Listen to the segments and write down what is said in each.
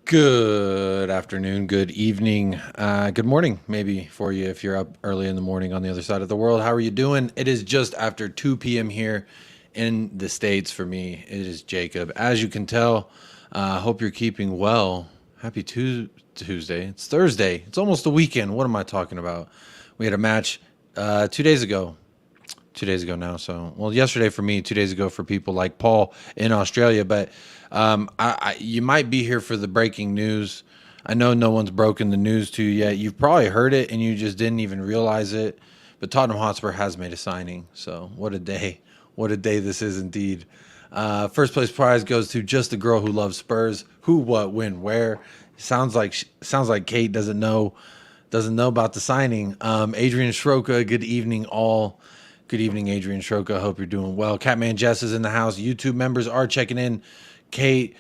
Good afternoon, good evening, good morning, maybe for you if you're up early in the morning on the other side of the world. How are you doing? It is just after 2 p.m. here in the States for me. It is Jacob. As you can tell, hope you're keeping well. Happy Tuesday. It's Thursday. It's almost the weekend. What am I talking about? We had a match 2 days ago. 2 days ago now. So, well, yesterday for me, 2 days ago for people like Paul in Australia. But you might be here for the breaking news. I know no one's broken the news to you yet. You've probably heard it and you just didn't even realize it. But Tottenham Hotspur has made a signing. So, what a day. What a day this is indeed. First place prize goes to just the girl who loves Spurs. Who, what, when, where. Sounds like Kate doesn't know about the signing. Adrian Schroka, good evening, all. Good evening, Adrian Schroka. Hope you're doing well. Catman Jess is in the house. YouTube members are checking in. Kate,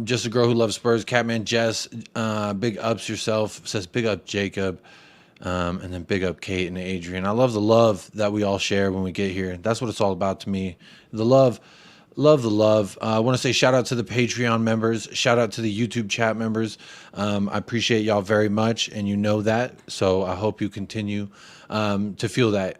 just a girl who loves Spurs. Catman Jess, big ups yourself. Says big up Jacob. And then big up Kate and Adrian. I love the love that we all share when we get here. That's what it's all about to me. The love. Love the love. I want to say shout out to the Patreon members. Shout out to the YouTube chat members. I appreciate y'all very much, and you know that. So I hope you continue to feel that.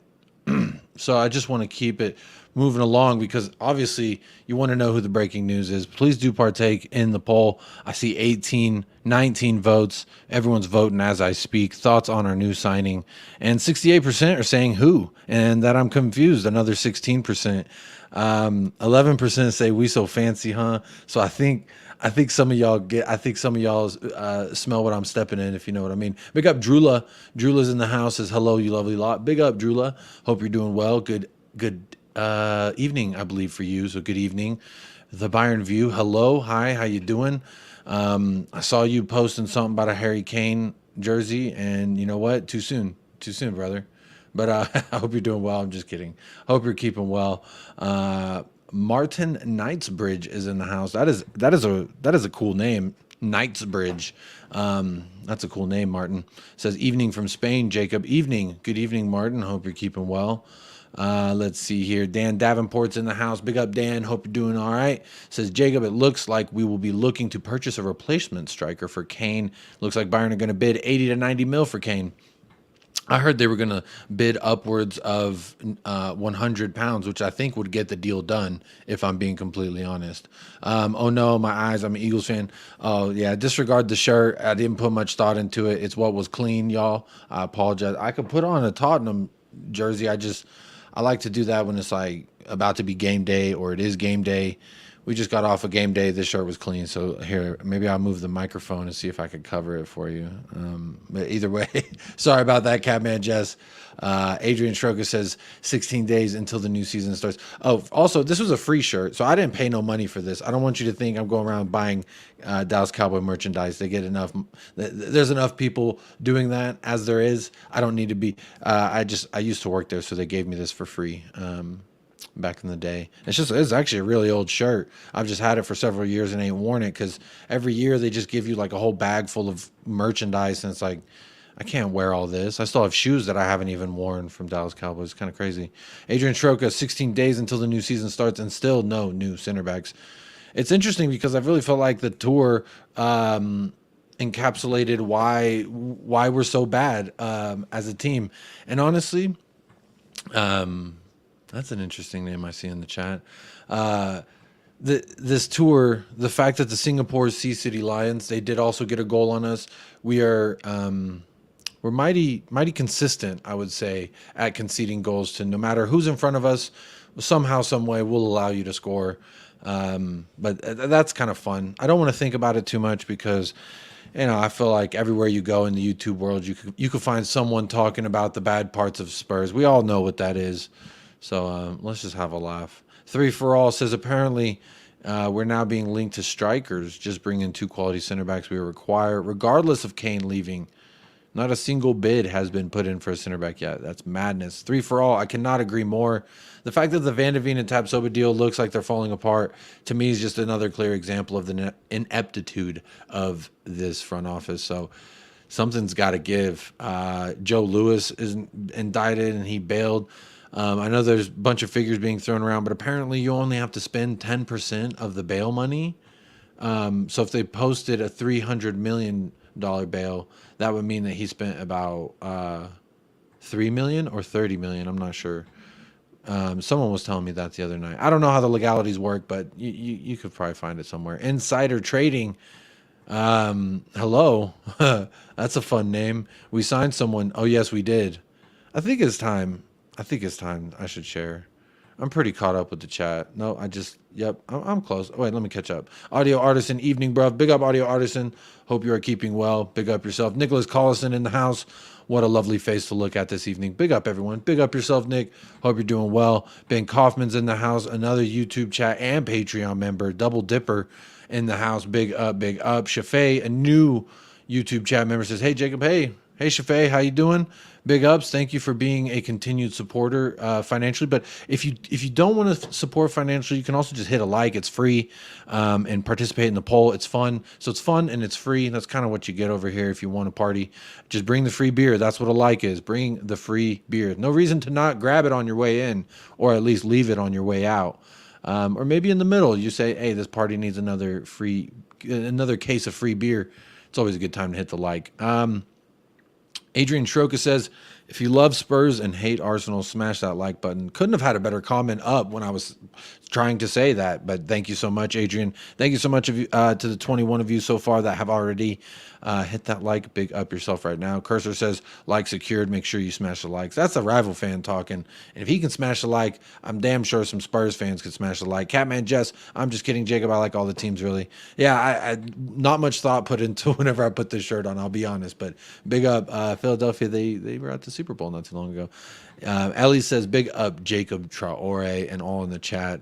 So I just want to keep it moving along because obviously you want to know who the breaking news is. Please do partake in the poll. I see 18, 19 votes. Everyone's voting as I speak. Thoughts on our new signing. And 68% are saying who, and that I'm confused. Another 16%. 11% say we so fancy, huh? So I think some of y'all smell what I'm stepping in, if you know what I mean. Big up Drula. Drula's in the house. Says hello, you lovely lot. Big up Drula. Hope you're doing well. Good evening, I believe, for you. So good evening. The Bayern View. Hello, hi, how you doing? I saw you posting something about a Harry Kane jersey, and you know what? Too soon, brother. But I hope you're doing well. I'm just kidding. Hope you're keeping well. Martin Knightsbridge is in the house. That is a cool name, Knightsbridge. That's a cool name, Martin. Says evening from Spain, Jacob. Evening. Good evening, Martin. Hope you're keeping well. Let's see here. Dan Davenport's in the house. Big up, Dan. Hope you're doing all right. Says Jacob, it looks like we will be looking to purchase a replacement striker for Kane. Looks like Bayern are going to bid 80 to 90 mil for Kane. I heard they were going to bid upwards of 100 pounds, which I think would get the deal done, if I'm being completely honest. Oh no, my eyes. I'm an Eagles fan. Oh yeah, disregard the shirt. I didn't put much thought into it. It's what was clean, y'all. I apologize. I could put on a Tottenham jersey. I like to do that when it's like about to be game day or it is game day. We just got off a game day. This shirt was clean. So here, maybe I'll move the microphone and see if I could cover it for you. But either way, sorry about that, Catman Jess. Adrian Schroka says 16 days until the new season starts. Oh, also, this was a free shirt, so I didn't pay no money for this. I don't want you to think I'm going around buying Dallas Cowboy merchandise. They get enough. There's enough people doing that as there is. I don't need to be. I used to work there, so they gave me this for free. Back in the day. It's actually a really old shirt. I've just had it for several years and ain't worn it because every year they just give you like a whole bag full of merchandise and it's like I can't wear all this. I still have shoes that I haven't even worn from Dallas Cowboys. It's kind of crazy. Adrian Schroka, 16 days until the new season starts and still no new center backs. It's interesting because I really felt like the tour encapsulated why we're so bad as a team. And honestly, that's an interesting name I see in the chat. This tour, the fact that the Singapore Sea City Lions, they did also get a goal on us. We're mighty consistent, I would say, at conceding goals to no matter who's in front of us. Somehow, some way, we'll allow you to score. But that's kind of fun. I don't want to think about it too much because I feel like everywhere you go in the YouTube world, you could find someone talking about the bad parts of Spurs. We all know what that is. So let's just have a laugh. Three for All says apparently we're now being linked to strikers. Just bring in two quality center backs we require, regardless of Kane leaving. Not a single bid has been put in for a center back yet. That's madness. Three for All. I cannot agree more. The fact that the Van de Ven and Tapsoba deal looks like they're falling apart, to me, is just another clear example of the ineptitude of this front office. So something's got to give. Joe Lewis is indicted and he bailed. I know there's a bunch of figures being thrown around, but apparently you only have to spend 10% of the bail money. So if they posted a $300 million bail, that would mean that he spent about 3 million or 30 million. I'm not sure. Someone was telling me that the other night. I don't know how the legalities work, but you could probably find it somewhere. Insider trading. Hello. That's a fun name. We signed someone. Oh, yes, we did. I think it's time. I should share. I'm pretty caught up with the chat. No, yep, I'm close. Oh, wait, let me catch up. Audio Artisan, evening, bruv. Big up, Audio Artisan. Hope you are keeping well. Big up yourself. Nicholas Collison in the house. What a lovely face to look at this evening. Big up, everyone. Big up yourself, Nick. Hope you're doing well. Ben Kaufman's in the house. Another YouTube chat and Patreon member. Double Dipper in the house. Big up, big up. Shafay, a new YouTube chat member, says, hey, Jacob, hey. Hey, Shafay, how you doing? Big ups. Thank you for being a continued supporter financially. But if you don't want to support financially, you can also just hit a like. It's free, and participate in the poll. It's fun. So it's fun and it's free. That's kind of what you get over here if you want to party. Just bring the free beer. That's what a like is. Bring the free beer. No reason to not grab it on your way in, or at least leave it on your way out. Or maybe in the middle, you say, hey, this party needs another case of free beer. It's always a good time to hit the like. Adrian Schroka says, if you love Spurs and hate Arsenal, smash that like button. Couldn't have had a better comment up when I was trying to say that, but thank you so much, Adrian. Thank you so much to the 21 of you so far that have already hit that like. Big up yourself right now. Cursor says, like secured. Make sure you smash the likes. That's a rival fan talking. And if he can smash the like, I'm damn sure some Spurs fans could smash the like. Catman Jess, I'm just kidding, Jacob. I like all the teams, really. Yeah, I not much thought put into whenever I put this shirt on, I'll be honest. But big up Philadelphia. They were at the Super Bowl not too long ago. Ellie says, big up Jacob Traore and all in the chat.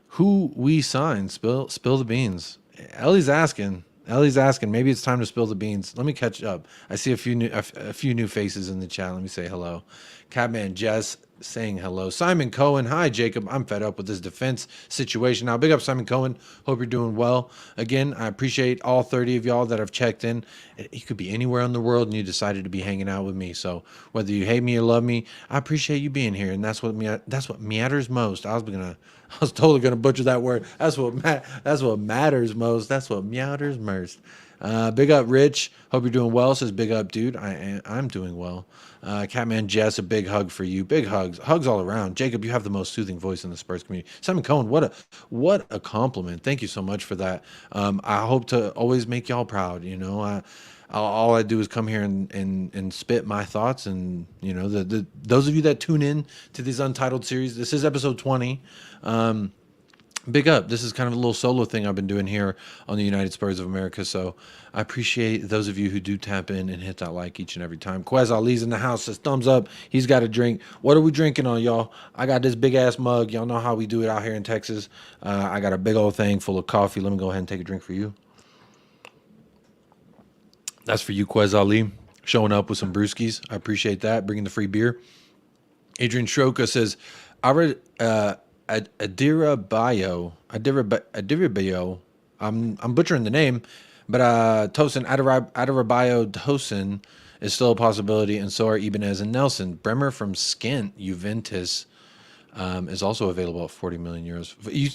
Who we signed? Spill the beans. Ellie's asking. Maybe it's time to spill the beans. Let me catch up. I see a few new faces in the chat. Let me say hello. Catman Jess saying hello. Simon Cohen. Hi, Jacob. I'm fed up with this defense situation now. Big up, Simon Cohen. Hope you're doing well. Again, I appreciate all 30 of y'all that have checked in. You could be anywhere in the world and you decided to be hanging out with me. So whether you hate me or love me, I appreciate you being here. And that's what matters most. I was totally gonna butcher that word. That's what matters most. That's what matters most. Big up, Rich. Hope you're doing well. Says big up, dude. I'm doing well. Catman Jess, a big hug for you. Big hugs all around. Jacob, you have the most soothing voice in the Spurs community. Simon Cohen, what a compliment. Thank you so much for that. I hope to always make y'all proud. You know, all I do is come here and spit my thoughts. And you know, those of you that tune in to these Untitled series, this is episode 20. Big up. This is kind of a little solo thing I've been doing here on the United Spurs of America. So I appreciate those of you who do tap in and hit that like each and every time. Quez Ali's in the house, says thumbs up. He's got a drink. What are we drinking on, y'all? I got this big ass mug. Y'all know how we do it out here in Texas. I got a big old thing full of coffee. Let me go ahead and take a drink for you. That's for you, Quez Ali, showing up with some brewskis. I appreciate that. Bringing the free beer. Adrian Shroka says, Adirabayo. I'm butchering the name, but Tosin Adirabayo Tosin is still a possibility, and so are Ibanez and Nelson. Bremer from Skent, Juventus, is also available at 40 million euros. You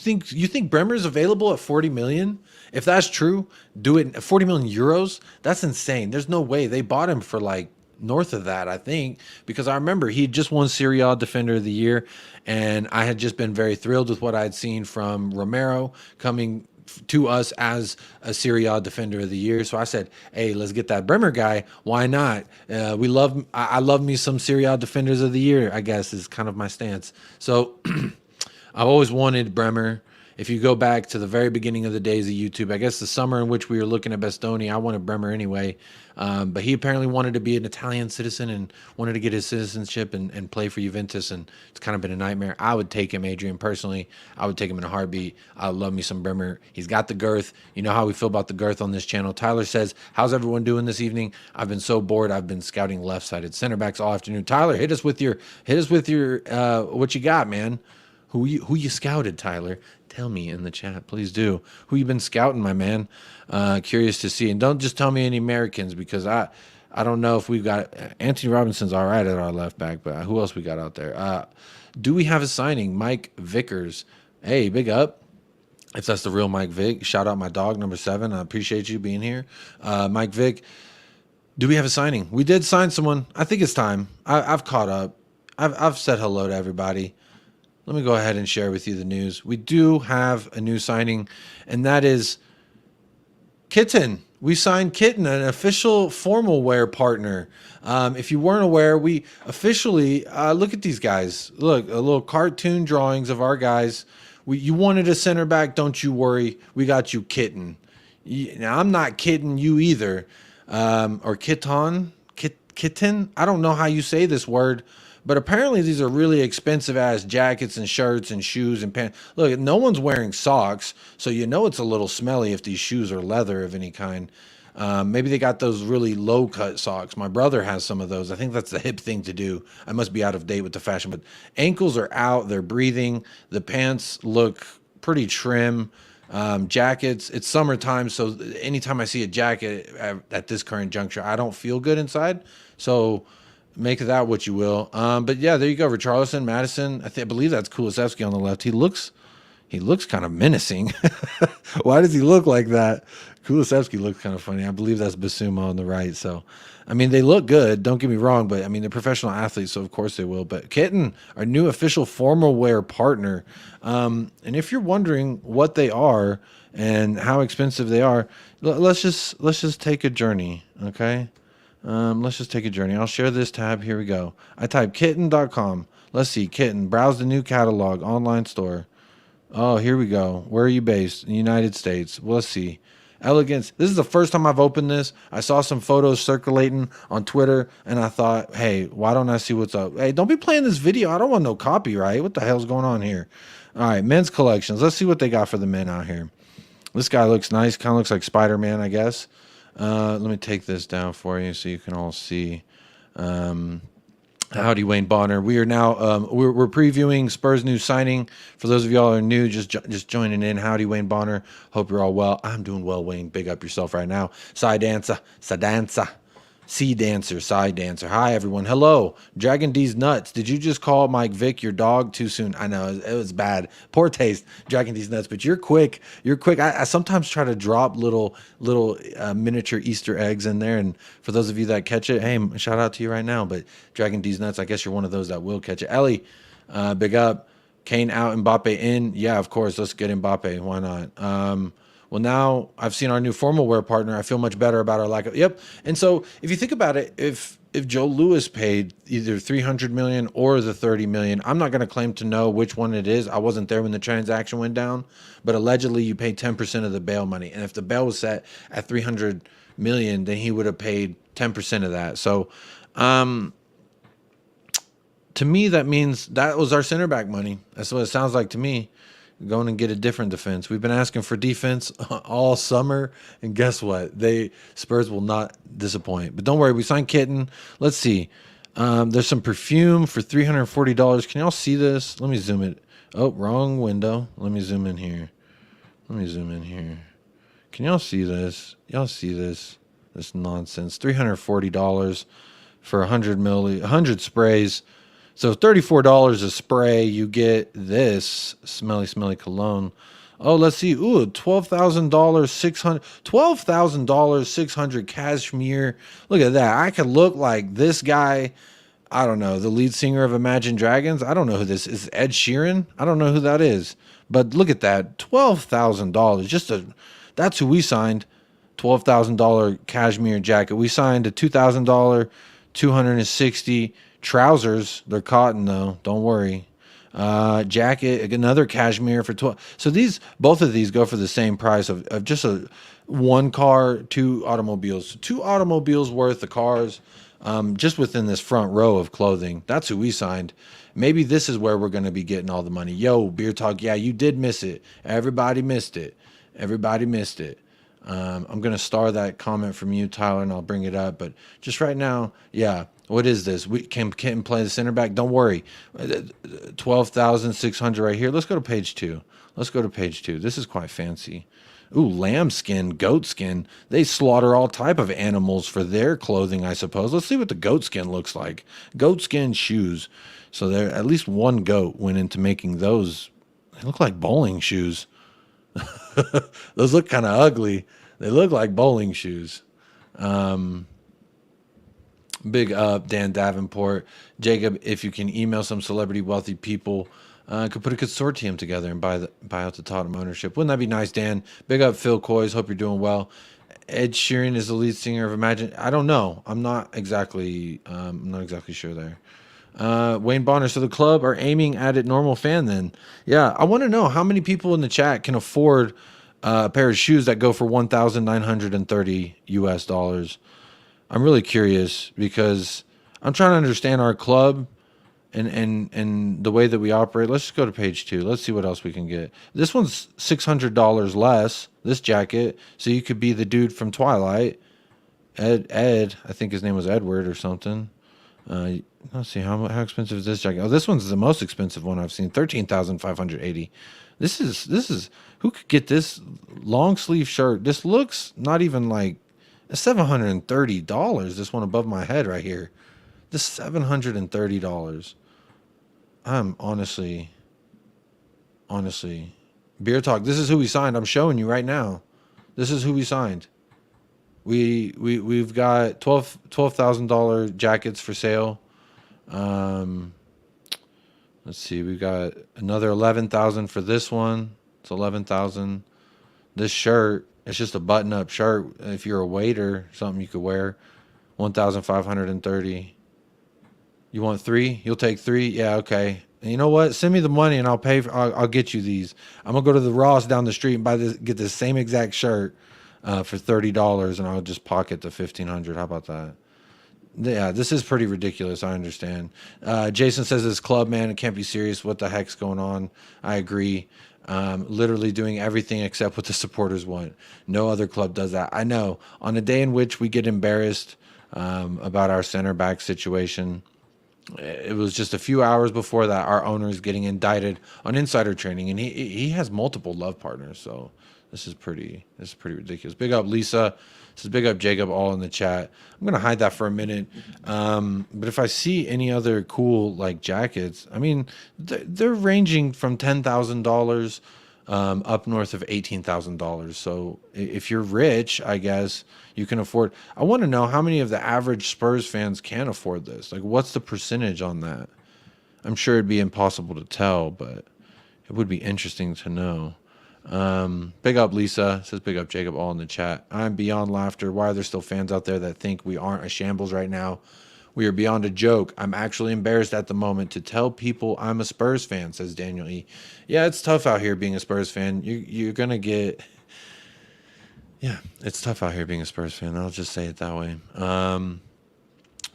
think Bremer is available at 40 million? If that's true, do it at 40 million euros. That's insane. There's no way they bought him for like north of that, I think, because I remember he just won Serie A Defender of the Year, and I had just been very thrilled with what I had seen from Romero coming to us as a Serie A Defender of the Year. So I said, hey, let's get that Bremer guy. Why not? I love me some Serie A Defenders of the Year, I guess, is kind of my stance. So I've always wanted Bremer. If you go back to the very beginning of the days of YouTube, I guess the summer in which we were looking at Bastoni, I wanted Bremer anyway. But he apparently wanted to be an Italian citizen and wanted to get his citizenship and play for Juventus. And it's kind of been a nightmare. I would take him, Adrian, personally. I would take him in a heartbeat. I love me some Bremer. He's got the girth. You know how we feel about the girth on this channel. Tyler says, how's everyone doing this evening? I've been so bored. I've been scouting left-sided center backs all afternoon. Tyler, hit us with your what you got, man. Who you scouted, Tyler? Tell me in the chat, please do. Who you been scouting, my man? Curious to see. And don't just tell me any Americans, because I don't know if we've got Anthony Robinson's all right at our left back, but who else we got out there? Do we have a signing? Mike Vickers. Hey, big up. If that's the real Mike Vick, shout out my dog, number 7. I appreciate you being here. Mike Vick, do we have a signing? We did sign someone. I think it's time. I've caught up. I've said hello to everybody. Let me go ahead and share with you the news. We do have a new signing, and that is Kitten. We signed Kitten, an official formal wear partner. If you weren't aware, we officially look at these guys. Look, a little cartoon drawings of our guys. You wanted a center back, don't you worry. We got you, Kitten. Now I'm not kidding you either, or Kitten. I don't know how you say this word. But apparently these are really expensive ass jackets and shirts and shoes and pants. Look, no one's wearing socks, so you know it's a little smelly if these shoes are leather of any kind. Maybe they got those really low cut socks. My brother has some of those. I think that's the hip thing to do. I must be out of date with the fashion, but ankles are out. They're breathing. The pants look pretty trim. Jackets, it's summertime, so anytime I see a jacket at this current juncture, I don't feel good inside. So make of that what you will. But yeah, there you go. Richarlison, Madison. I believe that's Kulusevski on the left. He looks kind of menacing. Why does he look like that? Kulusevski looks kind of funny. I believe that's Basuma on the right. So, I mean, they look good. Don't get me wrong, but I mean, they're professional athletes, so of course they will. But Kitten, our new official formal wear partner. And if you're wondering what they are and how expensive they are, let's just take a journey, okay? Let's just take a journey. I'll share this tab. Here we go. I type kitten.com. Let's see. Kitten. Browse the new catalog. Online store. Oh, here we go. Where are you based? In the United States. Well, let's see. Elegance. This is the first time I've opened this. I saw some photos circulating on Twitter, and I thought, hey, why don't I see what's up? Hey, don't be playing this video. I don't want no copyright. What the hell's going on here? All right, men's collections. Let's see what they got for the men out here. This guy looks nice. Kind of looks like Spider-Man, I guess. Let me take this down for you so you can all see. Howdy, Wayne Bonner. We are now we're previewing Spurs' new signing. For those of y'all who are new, just joining in. Howdy, Wayne Bonner. Hope you're all well. I'm doing well, Wayne. Big up yourself right now. Side dancer, sea dancer, side dancer. Hi, everyone. Hello, Dragon D's nuts. Did you just call Mike Vick your dog too soon? I know it was bad, poor taste. Dragon D's nuts, but you're quick. You're quick. I sometimes try to drop little miniature Easter eggs in there, and for those of you that catch it, hey, shout out to you right now. But Dragon D's nuts, I guess you're one of those that will catch it. Ellie, big up. Kane out, Mbappe in. Yeah, of course. Let's get Mbappe. Why not? Well, now I've seen our new formal wear partner. I feel much better about our lack of. Yep. And so if you think about it, if Joe Lewis paid either 300 million or the 30 million, I'm not going to claim to know which one it is. I wasn't there when the transaction went down, but allegedly you pay 10% of the bail money. And if the bail was set at 300 million, then he would have paid 10% of that. So, to me, that means that was our center back money. That's what it sounds like to me. Going and get a different defense. We've been asking for defense all summer, and guess what? Spurs will not disappoint. But don't worry, we signed Kitten. Let's see. There's some perfume for $340. Can y'all see this? Let me zoom it. Oh, wrong window. Let me zoom in here. Can y'all see this? Y'all see this? This nonsense. $340 for 100 sprays. So $34 a spray, you get this smelly cologne. Oh, let's see. Ooh, $12,000, 600 cashmere. Look at that. I could look like this guy. I don't know, the lead singer of Imagine Dragons. I don't know who this is. Ed Sheeran. I don't know who that is. But look at that. $12,000. That's who we signed. $12,000 cashmere jacket. We signed a $2,000, 260 trousers. They're cotton though. Don't worry. Jacket, another cashmere for 12. So both of these go for the same price of just one car, two automobiles worth of cars, just within this front row of clothing. That's who we signed. Maybe this is where we're going to be getting all the money. Yo, Beer Talk. Yeah, you did miss it. Everybody missed it. I'm going to star that comment from you, Tyler, and I'll bring it up. But just right now, yeah. What is this? We can play the center back. Don't worry. 12,600 right here. Let's go to page 2. This is quite fancy. Ooh, lambskin, goat skin. They slaughter all type of animals for their clothing, I suppose. Let's see what the goat skin looks like. Goat skin shoes. So there, at least one goat went into making those. They look like bowling shoes. Those look kind of ugly. They look like bowling shoes. Big up, Dan Davenport. Jacob, if you can email some celebrity wealthy people, could put a consortium together and buy out the Tottenham ownership. Wouldn't that be nice, Dan? Big up, Phil Coys. Hope you're doing well. Ed Sheeran is the lead singer of Imagine. I don't know. I'm not exactly sure there. Wayne Bonner. So the club are aiming at a normal fan then. Yeah, I want to know how many people in the chat can afford a pair of shoes that go for 1,930 US dollars. I'm really curious because I'm trying to understand our club and the way that we operate. Let's just go to page 2. Let's see what else we can get. This one's $600 less, this jacket. So you could be the dude from Twilight. Ed, I think his name was Edward or something. Let's see how expensive is this jacket. Oh, this one's the most expensive one I've seen. 13,580. This is who could get this long sleeve shirt? This looks not even like $730. This one above my head right here. This $730. I'm honestly, beer talk. This is who we signed. I'm showing you right now. This is who we signed. We've got $12,000 jackets for sale. Let's see. We've got another 11,000 for this one. It's 11,000. This shirt, it's just a button-up shirt. If you're a waiter, something you could wear. 1,530. You want 3? You'll take 3? Yeah, okay. And you know what? Send me the money and I'll pay. I'll get you these. I'm gonna go to the Ross down the street and get this same exact shirt for $30, and I'll just pocket the 1,500. How about that? Yeah, this is pretty ridiculous. I understand. Jason says this club, man, it can't be serious. What the heck's going on? I agree. Literally doing everything except what the supporters want. No other club does that. I know. On a day in which we get embarrassed about our center back situation, it was just a few hours before that our owner is getting indicted on insider trading, and he has multiple love partners. So this is pretty ridiculous. Big up Lisa. This is big up Jacob, all in the chat. I'm gonna hide that for a minute. But if I see any other cool like jackets, I mean, they're ranging from $10,000 up north of $18,000. So if you're rich, I guess you can afford. I want to know how many of the average Spurs fans can afford this. Like, what's the percentage on that? I'm sure it'd be impossible to tell, but it would be interesting to know. Big up Lisa, says big up Jacob, all in the chat. I'm beyond laughter. Why are there still fans out there that think we aren't a shambles right now? We are beyond a joke. I'm actually embarrassed at the moment to tell people I'm a Spurs fan, says Daniel E. Yeah, it's tough out here being a Spurs fan. You're gonna get, yeah, it's tough out here being a Spurs fan. I'll just say it that way.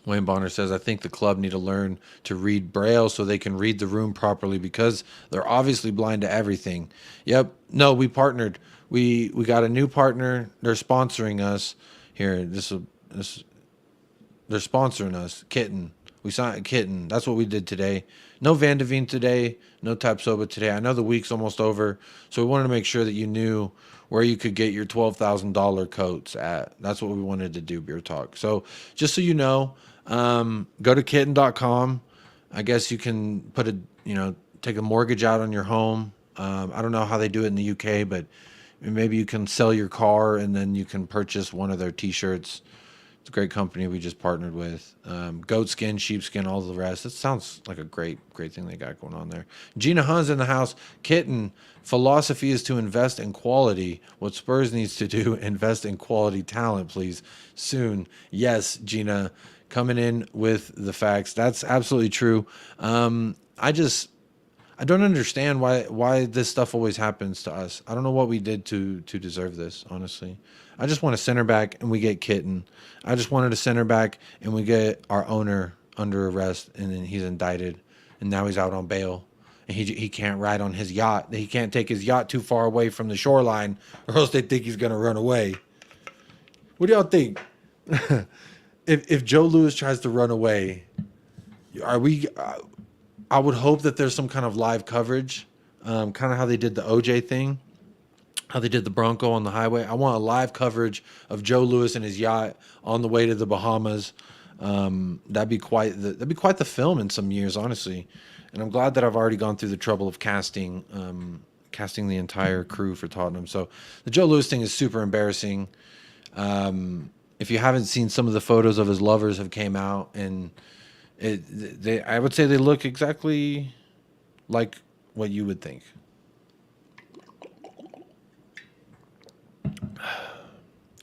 Wayne Bonner says, I think the club need to learn to read Braille so they can read the room properly because they're obviously blind to everything. Yep. No, we partnered. We got a new partner. They're sponsoring us. Here, they're sponsoring us. Kitten. We signed Kitten. That's what we did today. No Van de Veen today. No Tapsoba today. I know the week's almost over, so we wanted to make sure that you knew where you could get your $12,000 coats at. That's what we wanted to do, Beer Talk. So just so you know, go to kitten.com. I guess you can put take a mortgage out on your home. I don't know how they do it in the UK, but maybe you can sell your car and then you can purchase one of their t-shirts. It's a great company we just partnered with. Goat skin, sheepskin, all the rest. It sounds like a great thing they got going on there. Gina Hunn's in the house. Kitten, philosophy is to invest in quality. What Spurs needs to do, invest in quality talent, please. Soon. Yes, Gina, coming in with the facts. That's absolutely true. I don't understand why this stuff always happens to us. I don't know what we did to deserve this, honestly. I just want a center back and we get Kitten. I just wanted a center back and we get our owner under arrest and then he's indicted and now he's out on bail and he can't ride on his yacht. He can't take his yacht too far away from the shoreline or else they think he's gonna run away. What do y'all think? If Joe Louis tries to run away, are we? I would hope that there's some kind of live coverage, kind of how they did the OJ thing, how they did the Bronco on the highway. I want a live coverage of Joe Louis and his yacht on the way to the Bahamas. That'd be quite the film in some years, honestly. And I'm glad that I've already gone through the trouble of casting casting the entire crew for Tottenham. So the Joe Lewis thing is super embarrassing. If you haven't seen, some of the photos of his lovers have came out, and I would say they look exactly like what you would think.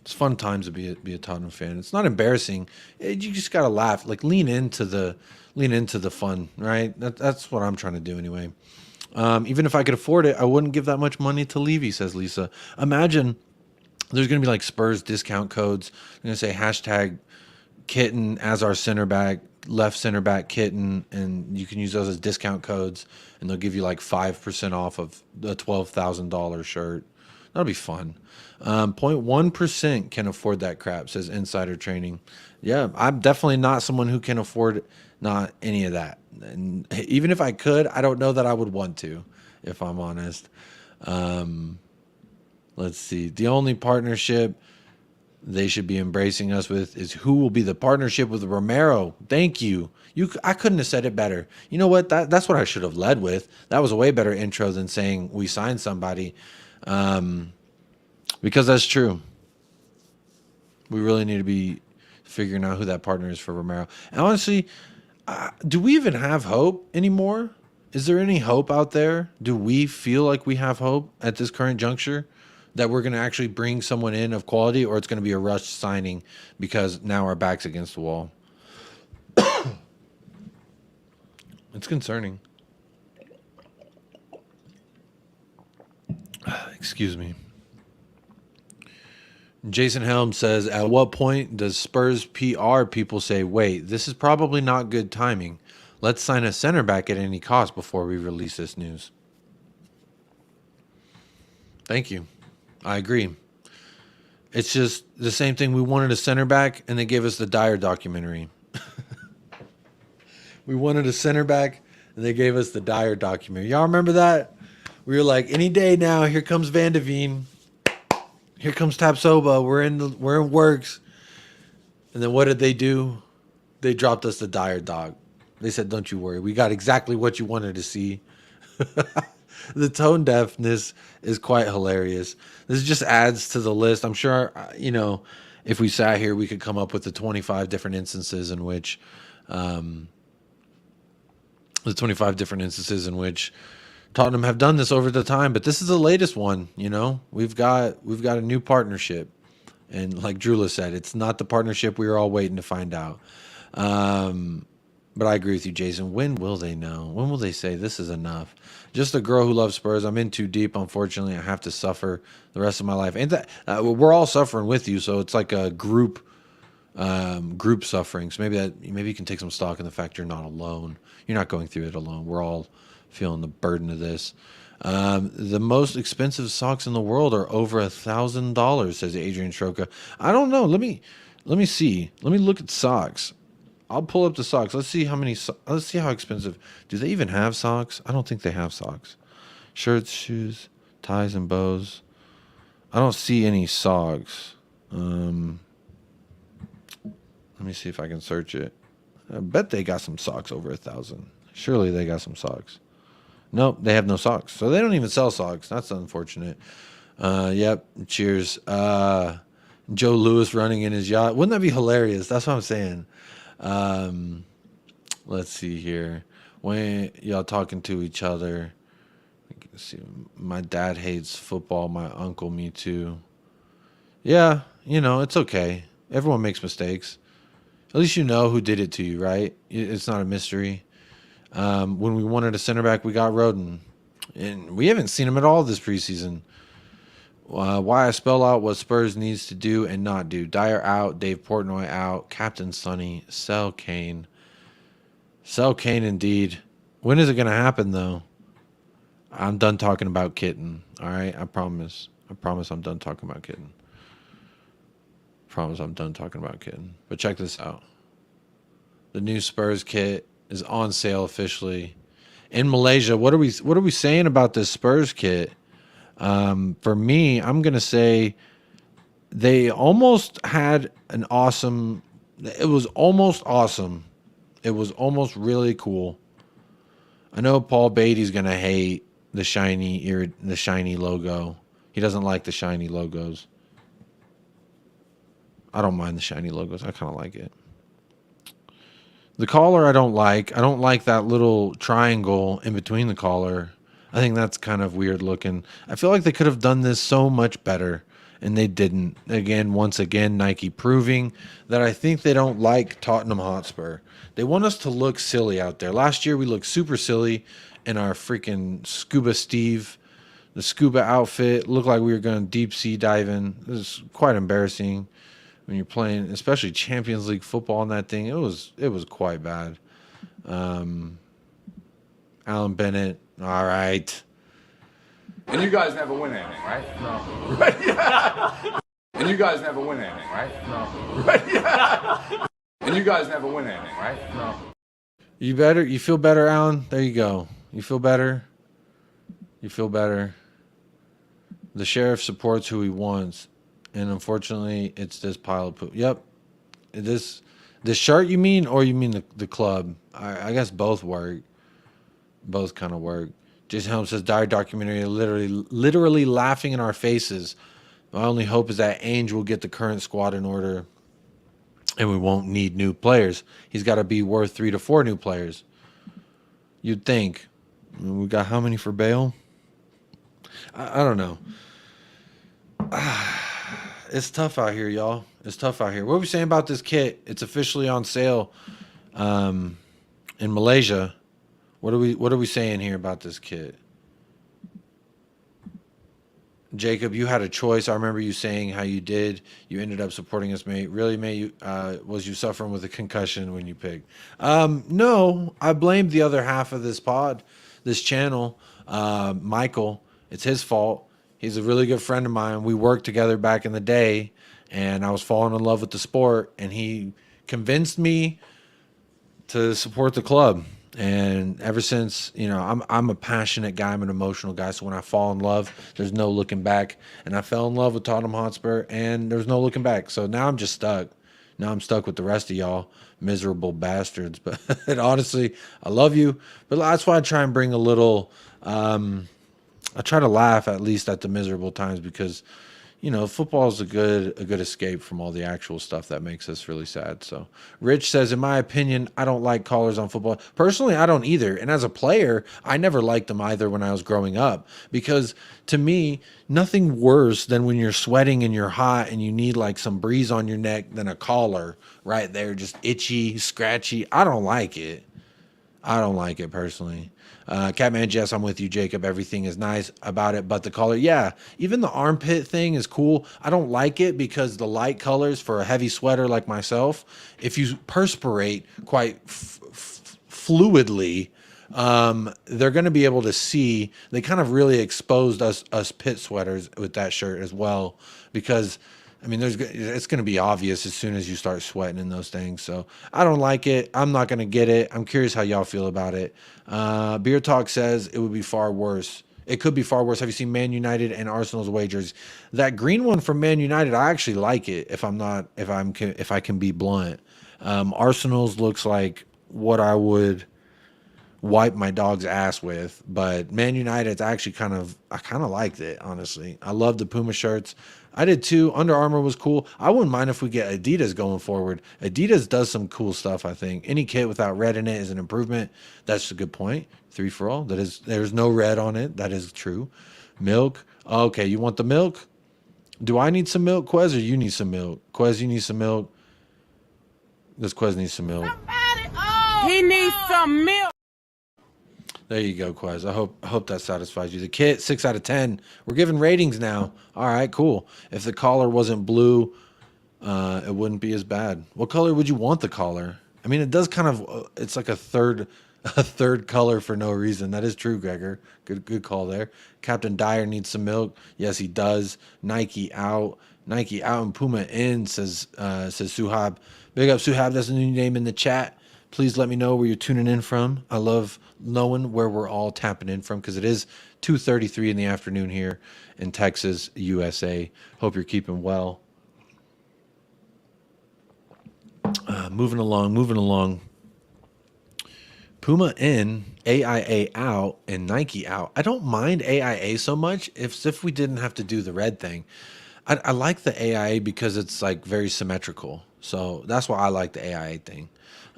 It's fun times to be a Tottenham fan. It's not embarrassing. You just gotta laugh, like lean into the fun, right? That's what I'm trying to do anyway. Even if I could afford it, I wouldn't give that much money to Levy, says Lisa. Imagine there's going to be like Spurs discount codes. I'm going to say hashtag Kitten as our center back, left center back Kitten, and you can use those as discount codes, and they'll give you like 5% off of the $12,000 shirt. That'll be fun. 0.1% can afford that crap, says Insider Training. Yeah, I'm definitely not someone who can afford not any of that. And even if I could, I don't know that I would want to, if I'm honest. Let's see. The only partnership they should be embracing us with is who will be the partnership with Romero. Thank you. I couldn't have said it better. You know what? That's what I should have led with. That was a way better intro than saying we signed somebody. Because that's true. We really need to be figuring out who that partner is for Romero. And honestly, do we even have hope anymore? Is there any hope out there? Do we feel like we have hope at this current juncture that we're going to actually bring someone in of quality, or it's going to be a rush signing because now our back's against the wall? It's concerning. Excuse me. Jason Helm says, at what point does Spurs PR people say, wait, this is probably not good timing. Let's sign a center back at any cost before we release this news? Thank you. I agree. It's just the same thing. We wanted a center back, and they gave us the Dyer documentary. We wanted a center back, and they gave us the Dyer documentary. Y'all remember that? We were like, any day now, here comes Van de Veen. Here comes Tapsoba. We're in works. And then what did they do? They dropped us the Dyer dog. They said, don't you worry. We got exactly what you wanted to see. The tone deafness is quite hilarious. This just adds to the list. I'm sure, if we sat here, we could come up with the 25 different instances in which Tottenham have done this over the time, but this is the latest one. We've got a new partnership, and like Drula said, it's not the partnership we were all waiting to find out. But I agree with you, Jason. When will they know? When will they say this is enough? Just a girl who loves Spurs. I'm in too deep. Unfortunately, I have to suffer the rest of my life. Ain't that we're all suffering with you? So it's like a group suffering. So maybe you can take some stock in the fact you're not alone. You're not going through it alone. We're all feeling the burden of this. The most expensive socks in the world are over $1,000, says Adrian Stroka. I don't know. Let me see. Let me look at socks. I'll pull up the socks. Let's see let's see how expensive. Do they even have socks? I don't think they have socks. Shirts, shoes, ties, and bows. I don't see any socks. Let me see if I can search it. I bet they got some socks over 1,000. Surely they got some socks. Nope, they have no socks. So they don't even sell socks. That's unfortunate. Yep, cheers. Joe Lewis running in his yacht. Wouldn't that be hilarious? That's what I'm saying. Let's see here. When y'all talking to each other. Let's see. My dad hates football. My uncle, me too. Yeah, it's okay. Everyone makes mistakes. At least you know who did it to you, right? It's not a mystery. When we wanted a center back, we got Roden. And we haven't seen him at all this preseason. Why I spell out what Spurs needs to do and not do. Dyer out, Dave Portnoy out, Captain Sonny, sell Kane. Sell Kane indeed. When is it going to happen, though? I'm done talking about Kitten, all right? I promise. I'm done talking about Kitten. Promise I'm done talking about Kitten. But check this out. The new Spurs kit is on sale officially in Malaysia. What are we saying about this Spurs kit? For me, I'm going to say they almost had an awesome. It was almost awesome. It was almost really cool. I know Paul Beatty's going to hate. the shiny logo. He doesn't like the shiny logos. I don't mind the shiny logos. I kind of like it. The collar I don't like. I don't like that little triangle in between the collar. I think that's kind of weird looking. I feel like they could have done this so much better, and they didn't. Once again, Nike proving that I think they don't like Tottenham Hotspur. They want us to look silly out there. Last year we looked super silly in our freaking Scuba Steve, the scuba outfit. Looked like we were going deep sea diving. It was quite embarrassing when you're playing, especially Champions League football in that thing. It was quite bad. Alan Bennett, all right. And you guys never win anything, right? No. Right? Yeah. And you guys never win anything, right? No. Right? Yeah. And you guys never win anything, right? No. You feel better, Alan? There you go. You feel better? You feel better? The sheriff supports who he wants, and unfortunately, it's this pile of poop. Yep. This shirt you mean, or you mean the club? I guess both work. Both kind of work. Jason Helm says, dire documentary, literally laughing in our faces. My only hope is that Ainge will get the current squad in order and we won't need new players. He's got to be worth 3 to 4 new players. You'd think. We got how many for Bale? I don't know. It's tough out here, y'all. It's tough out here. What are we saying about this kit? It's officially on sale in Malaysia. What are we saying here about this kit? Jacob, you had a choice. I remember you saying how you did. You ended up supporting us, mate. Really, mate? Was you suffering with a concussion when you picked? No, I blamed the other half of this channel, Michael. It's his fault. He's a really good friend of mine. We worked together back in the day, and I was falling in love with the sport, and he convinced me to support the club. And ever since, I'm a passionate guy. I'm an emotional guy. So when I fall in love, there's no looking back. And I fell in love with Tottenham Hotspur, and there's no looking back. So now I'm just stuck. Now I'm stuck with the rest of y'all miserable bastards. But honestly, I love you. But that's why I try and bring a little. I try to laugh at least at the miserable times because, football is a good escape from all the actual stuff that makes us really sad. So Rich says, in my opinion, I don't like collars on football. Personally, I don't either. And as a player, I never liked them either when I was growing up, because to me, nothing worse than when you're sweating and you're hot and you need like some breeze on your neck than a collar right there, just itchy, scratchy. I don't like it. I don't like it personally. Catman Jess, I'm with you, Jacob. Everything is nice about it, but the color, yeah. Even the armpit thing is cool. I don't like it because the light colors for a heavy sweater like myself, if you perspirate quite fluidly, they're going to be able to see. They kind of really exposed us pit sweaters with that shirt as well, because it's going to be obvious as soon as you start sweating in those things. So I don't like it. I'm not going to get it. I'm curious how y'all feel about it. Beer Talk says it would be far worse. It could be far worse. Have you seen Man United and Arsenal's wagers? That green one from Man United, I actually like it. If I can be blunt, Arsenal's looks like what I would wipe my dog's ass with, but Man United's actually I kind of liked it, honestly. I love the Puma shirts. I did too. Under Armour was cool. I wouldn't mind if we get Adidas going forward. Adidas does some cool stuff, I think. Any kit without red in it is an improvement. That's a good point. 3 for all. There's no red on it. That is true. Milk. Okay, you want the milk? Do I need some milk, Quez, or you need some milk? Quez, you need some milk? This Quez needs some milk. He needs some milk. There you go, Quez. I hope that satisfies you. The kit, 6 out of 10. We're giving ratings now. All right, cool. If the collar wasn't blue, it wouldn't be as bad. What color would you want the collar? I mean, it does kind of. It's like a third color for no reason. That is true, Gregor. Good call there. Captain Dyer needs some milk. Yes, he does. Nike out. Nike out and Puma in, says Suhab. Big up, Suhab. That's a new name in the chat. Please let me know where you're tuning in from. I love knowing where we're all tapping in from, because it is 2:33 in the afternoon here in Texas, USA. Hope you're keeping well. Moving along. Puma in, AIA out, and Nike out. I don't mind AIA so much if we didn't have to do the red thing. I like the AIA because it's like very symmetrical. So that's why I like the AIA thing.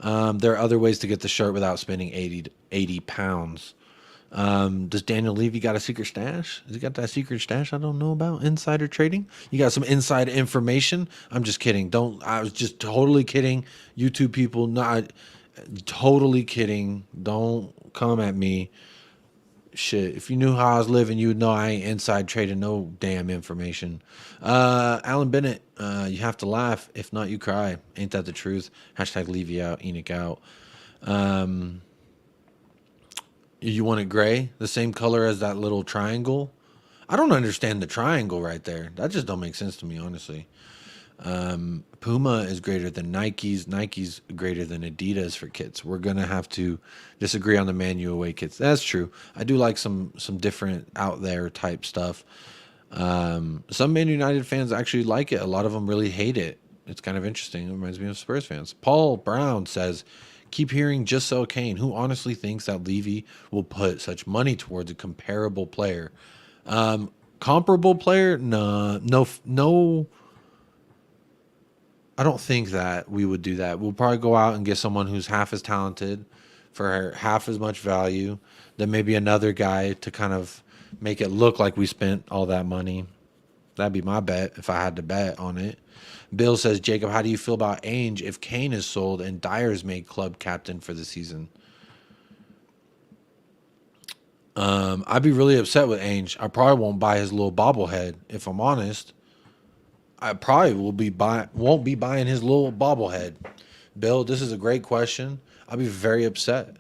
There are other ways to get the shirt without spending 80 pounds. Does Daniel Levy got a secret stash? Has he got that secret stash I don't know about? Insider trading? You got some inside information? I'm just kidding. I was just totally kidding. YouTube people, not totally kidding. Don't come at me. Shit, if you knew how I was living, you would know I ain't inside trading no damn information. Alan Bennett, you have to laugh. If not, you cry. Ain't that the truth? Hashtag Levy out, Enoch out. You want it gray, the same color as that little triangle? I don't understand the triangle right there. That just don't make sense to me, honestly. Puma is greater than Nike's. Nike's greater than Adidas for kits. We're gonna have to disagree on the Man U away kits. That's true. I do like some different out there type stuff. Some Man United fans actually like it. A lot of them really hate it. It's kind of interesting. It reminds me of Spurs fans. Paul Brown says, keep hearing just sell Kane. Who honestly thinks that Levy will put such money towards a comparable player? Comparable player? No. I don't think that we would do that. We'll probably go out and get someone who's half as talented for half as much value. Then maybe another guy to kind of make it look like we spent all that money. That'd be my bet if I had to bet on it. Bill says, Jacob, how do you feel about Ainge if Kane is sold and Dyer's made club captain for the season? I'd be really upset with Ainge. I probably won't buy his little bobblehead, if I'm honest. I probably won't be buying his little bobblehead. Bill, this is a great question. I'll be very upset.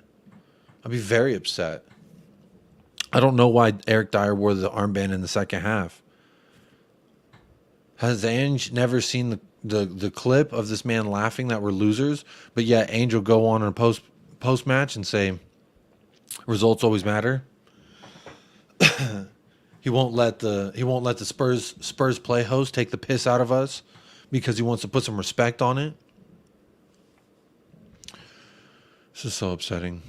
I don't know why Eric Dyer wore the armband in the second half. Has Ainge never seen the clip of this man laughing that we're losers? But yet Ainge will go on a post match and say, results always matter. He won't let the Spurs play host take the piss out of us because he wants to put some respect on it. This is so upsetting.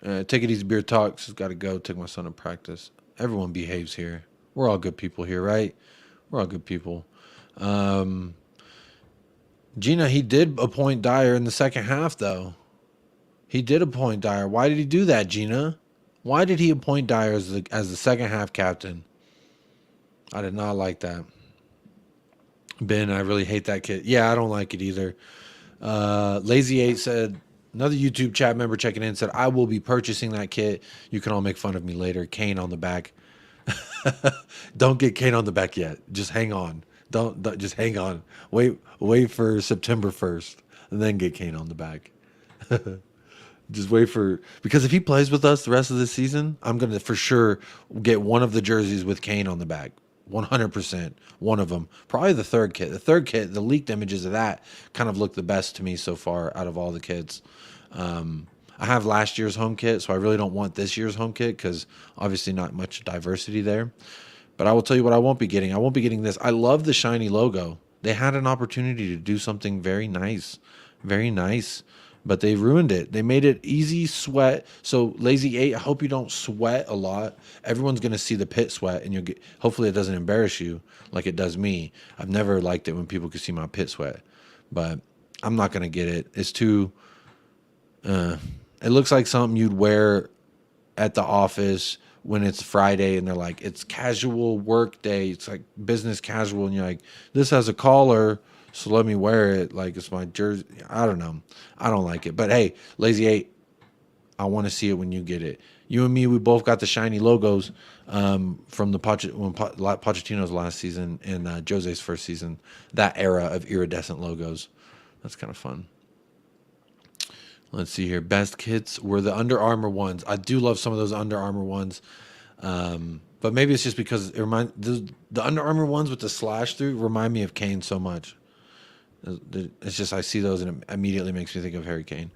Take it easy, beer talk. Just got to go. Take my son to practice. Everyone behaves here. We're all good people here, right? We're all good people. Gina, he did appoint Dyer in the second half, though. He did appoint Dyer. Why did he do that, Gina? Why did he appoint Dyer as the second half captain? I did not like that. Ben, I really hate that kid. Yeah, I don't like it either. Lazy 8 said, another YouTube chat member checking in said, I will be purchasing that kit. You can all make fun of me later. Kane on the back. Don't get Kane on the back yet. Just hang on. Don't just hang on. Wait for September 1st and then get Kane on the back. Just wait because if he plays with us the rest of the season, I'm going to for sure get one of the jerseys with Kane on the back. 100%. One of them. Probably the third kit. The leaked images of that kind of look the best to me so far out of all the kits. I have last year's home kit, so I really don't want this year's home kit because obviously not much diversity there. But I will tell you what I won't be getting. I won't be getting this. I love the shiny logo. They had an opportunity to do something very nice. Very nice. But they ruined it. They made it easy sweat. So Lazy 8, I hope you don't sweat a lot. Everyone's going to see the pit sweat, and hopefully it doesn't embarrass you like it does me. I've never liked it when people can see my pit sweat. But I'm not going to get it. It's too... it looks like something you'd wear at the office when it's Friday and they're like, it's casual work day. It's like business casual. And you're like, this has a collar, so let me wear it like it's my jersey. I don't know. I don't like it. But hey, Lazy 8, I want to see it when you get it. You and me, we both got the shiny logos from the Pochettino's last season and Jose's first season. That era of iridescent logos. That's kind of fun. Let's see here. Best kits were the Under Armour ones. I do love some of those Under Armour ones. But maybe it's just because the Under Armour ones with the slash through remind me of Kane so much. It's just I see those and it immediately makes me think of Harry Kane.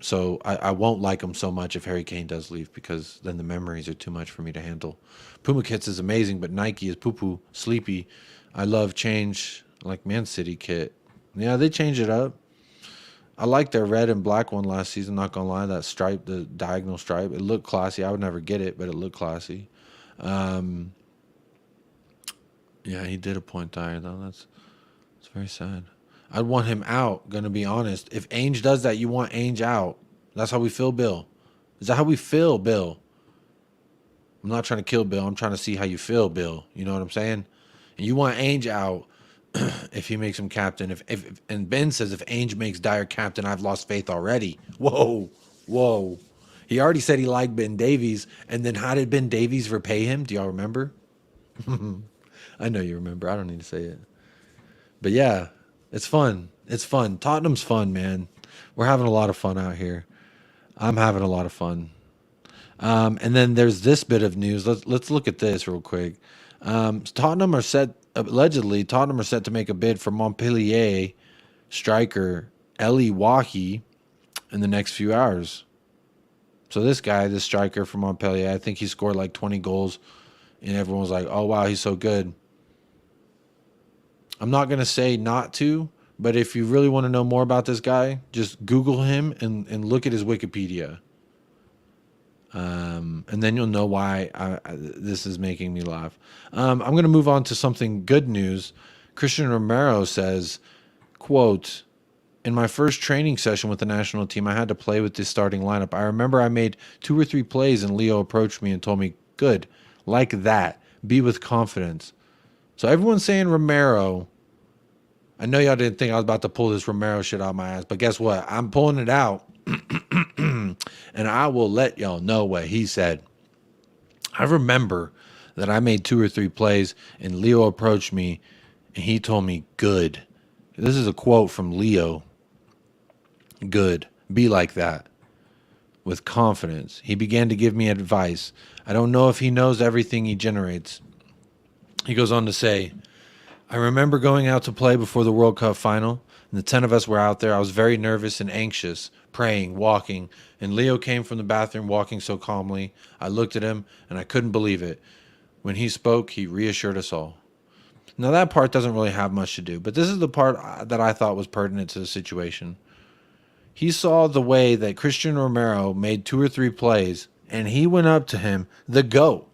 So I won't like them so much if Harry Kane does leave because then the memories are too much for me to handle. Puma kits is amazing, but Nike is poo-poo, sleepy. I love change like Man City kit. Yeah, they change it up. I liked their red and black one last season, not gonna lie. That stripe, the diagonal stripe, it looked classy. I would never get it, but it looked classy. Yeah, he did a point tire though. It's very sad. I'd want him out, gonna be honest. If Ainge does that, you want Ainge out. That's how we feel, Bill. Is that how we feel, Bill? I'm not trying to kill Bill. I'm trying to see how you feel, Bill. You know what I'm saying? And you want Ainge out if he makes him captain. If and Ben says if Ainge makes Dyer captain, I've lost faith already. Whoa, whoa. He already said he liked Ben Davies, and then how did Ben Davies repay him? Do y'all remember? I know you remember. I don't need to say it. But yeah, it's fun. It's fun. Tottenham's fun, man. We're having a lot of fun out here. I'm having a lot of fun. And then there's this bit of news. Let's look at this real quick. Tottenham are set to make a bid for Montpellier striker Eli Wahi in the next few hours. So this striker from Montpellier, I think he scored like 20 goals, and everyone was like, "Oh wow, he's so good." I'm not gonna say not to, but if you really want to know more about this guy, just Google him and look at his Wikipedia. And then you'll know why this is making me laugh. I'm going to move on to something good news. Christian Romero says, quote, "In my first training session with the national team, I had to play with this starting lineup. I remember I made 2 or 3 plays and Leo approached me and told me, 'Good, like that. Be with confidence.'" So everyone's saying Romero. I know y'all didn't think I was about to pull this Romero shit out my ass, but guess what? I'm pulling it out. And I will let y'all know what he said. I remember that I made 2 or 3 plays and Leo approached me and he told me, "Good." This is a quote from Leo. "Good. Be like that. With confidence. He began to give me advice. I don't know if he knows everything he generates." He goes on to say, "I remember going out to play before the World Cup final, and the 10 of us were out there. I was very nervous and anxious, praying, walking, and Leo came from the bathroom walking so calmly. I looked at him, and I couldn't believe it. When he spoke, he reassured us all." Now, that part doesn't really have much to do, but this is the part that I thought was pertinent to the situation. He saw the way that Christian Romero made 2 or 3 plays, and he went up to him, the GOAT,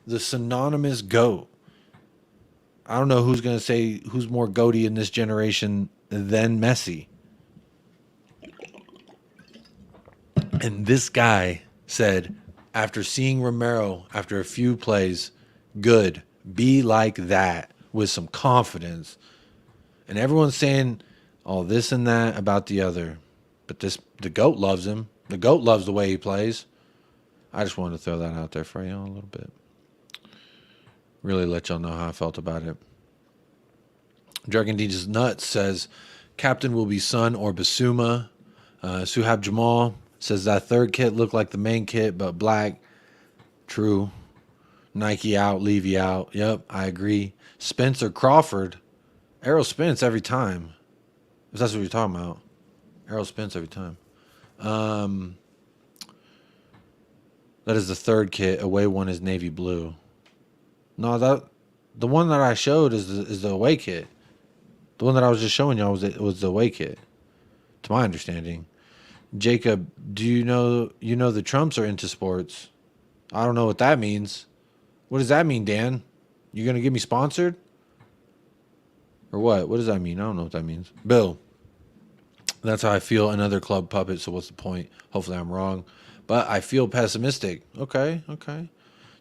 the synonymous GOAT. I don't know who's going to say who's more goaty in this generation than Messi. And this guy said, after seeing Romero, after a few plays, "Good, be like that," with some confidence. And everyone's saying all this and that about the other. But the GOAT loves him. The GOAT loves the way he plays. I just wanted to throw that out there for you a little bit. Really let y'all know how I felt about it. Dragon D's Nuts says, "Captain will be Son or Basuma." Suhab Jamal says that third kit looked like the main kit, but black. True. Nike out, Levy out. Yep, I agree. Spencer Crawford. Errol Spence every time. If that's what you're talking about. Errol Spence every time. That is the third kit. Away one is navy blue. No, the one that I showed is the away kit. The one that I was just showing y'all was the away kit, to my understanding. Jacob, do you know the Trumps are into sports? I don't know what that means. What does that mean, Dan? You gonna get me sponsored? Or what? What does that mean? I don't know what that means. Bill, that's how I feel. Another club puppet, so what's the point? Hopefully I'm wrong. But I feel pessimistic. Okay.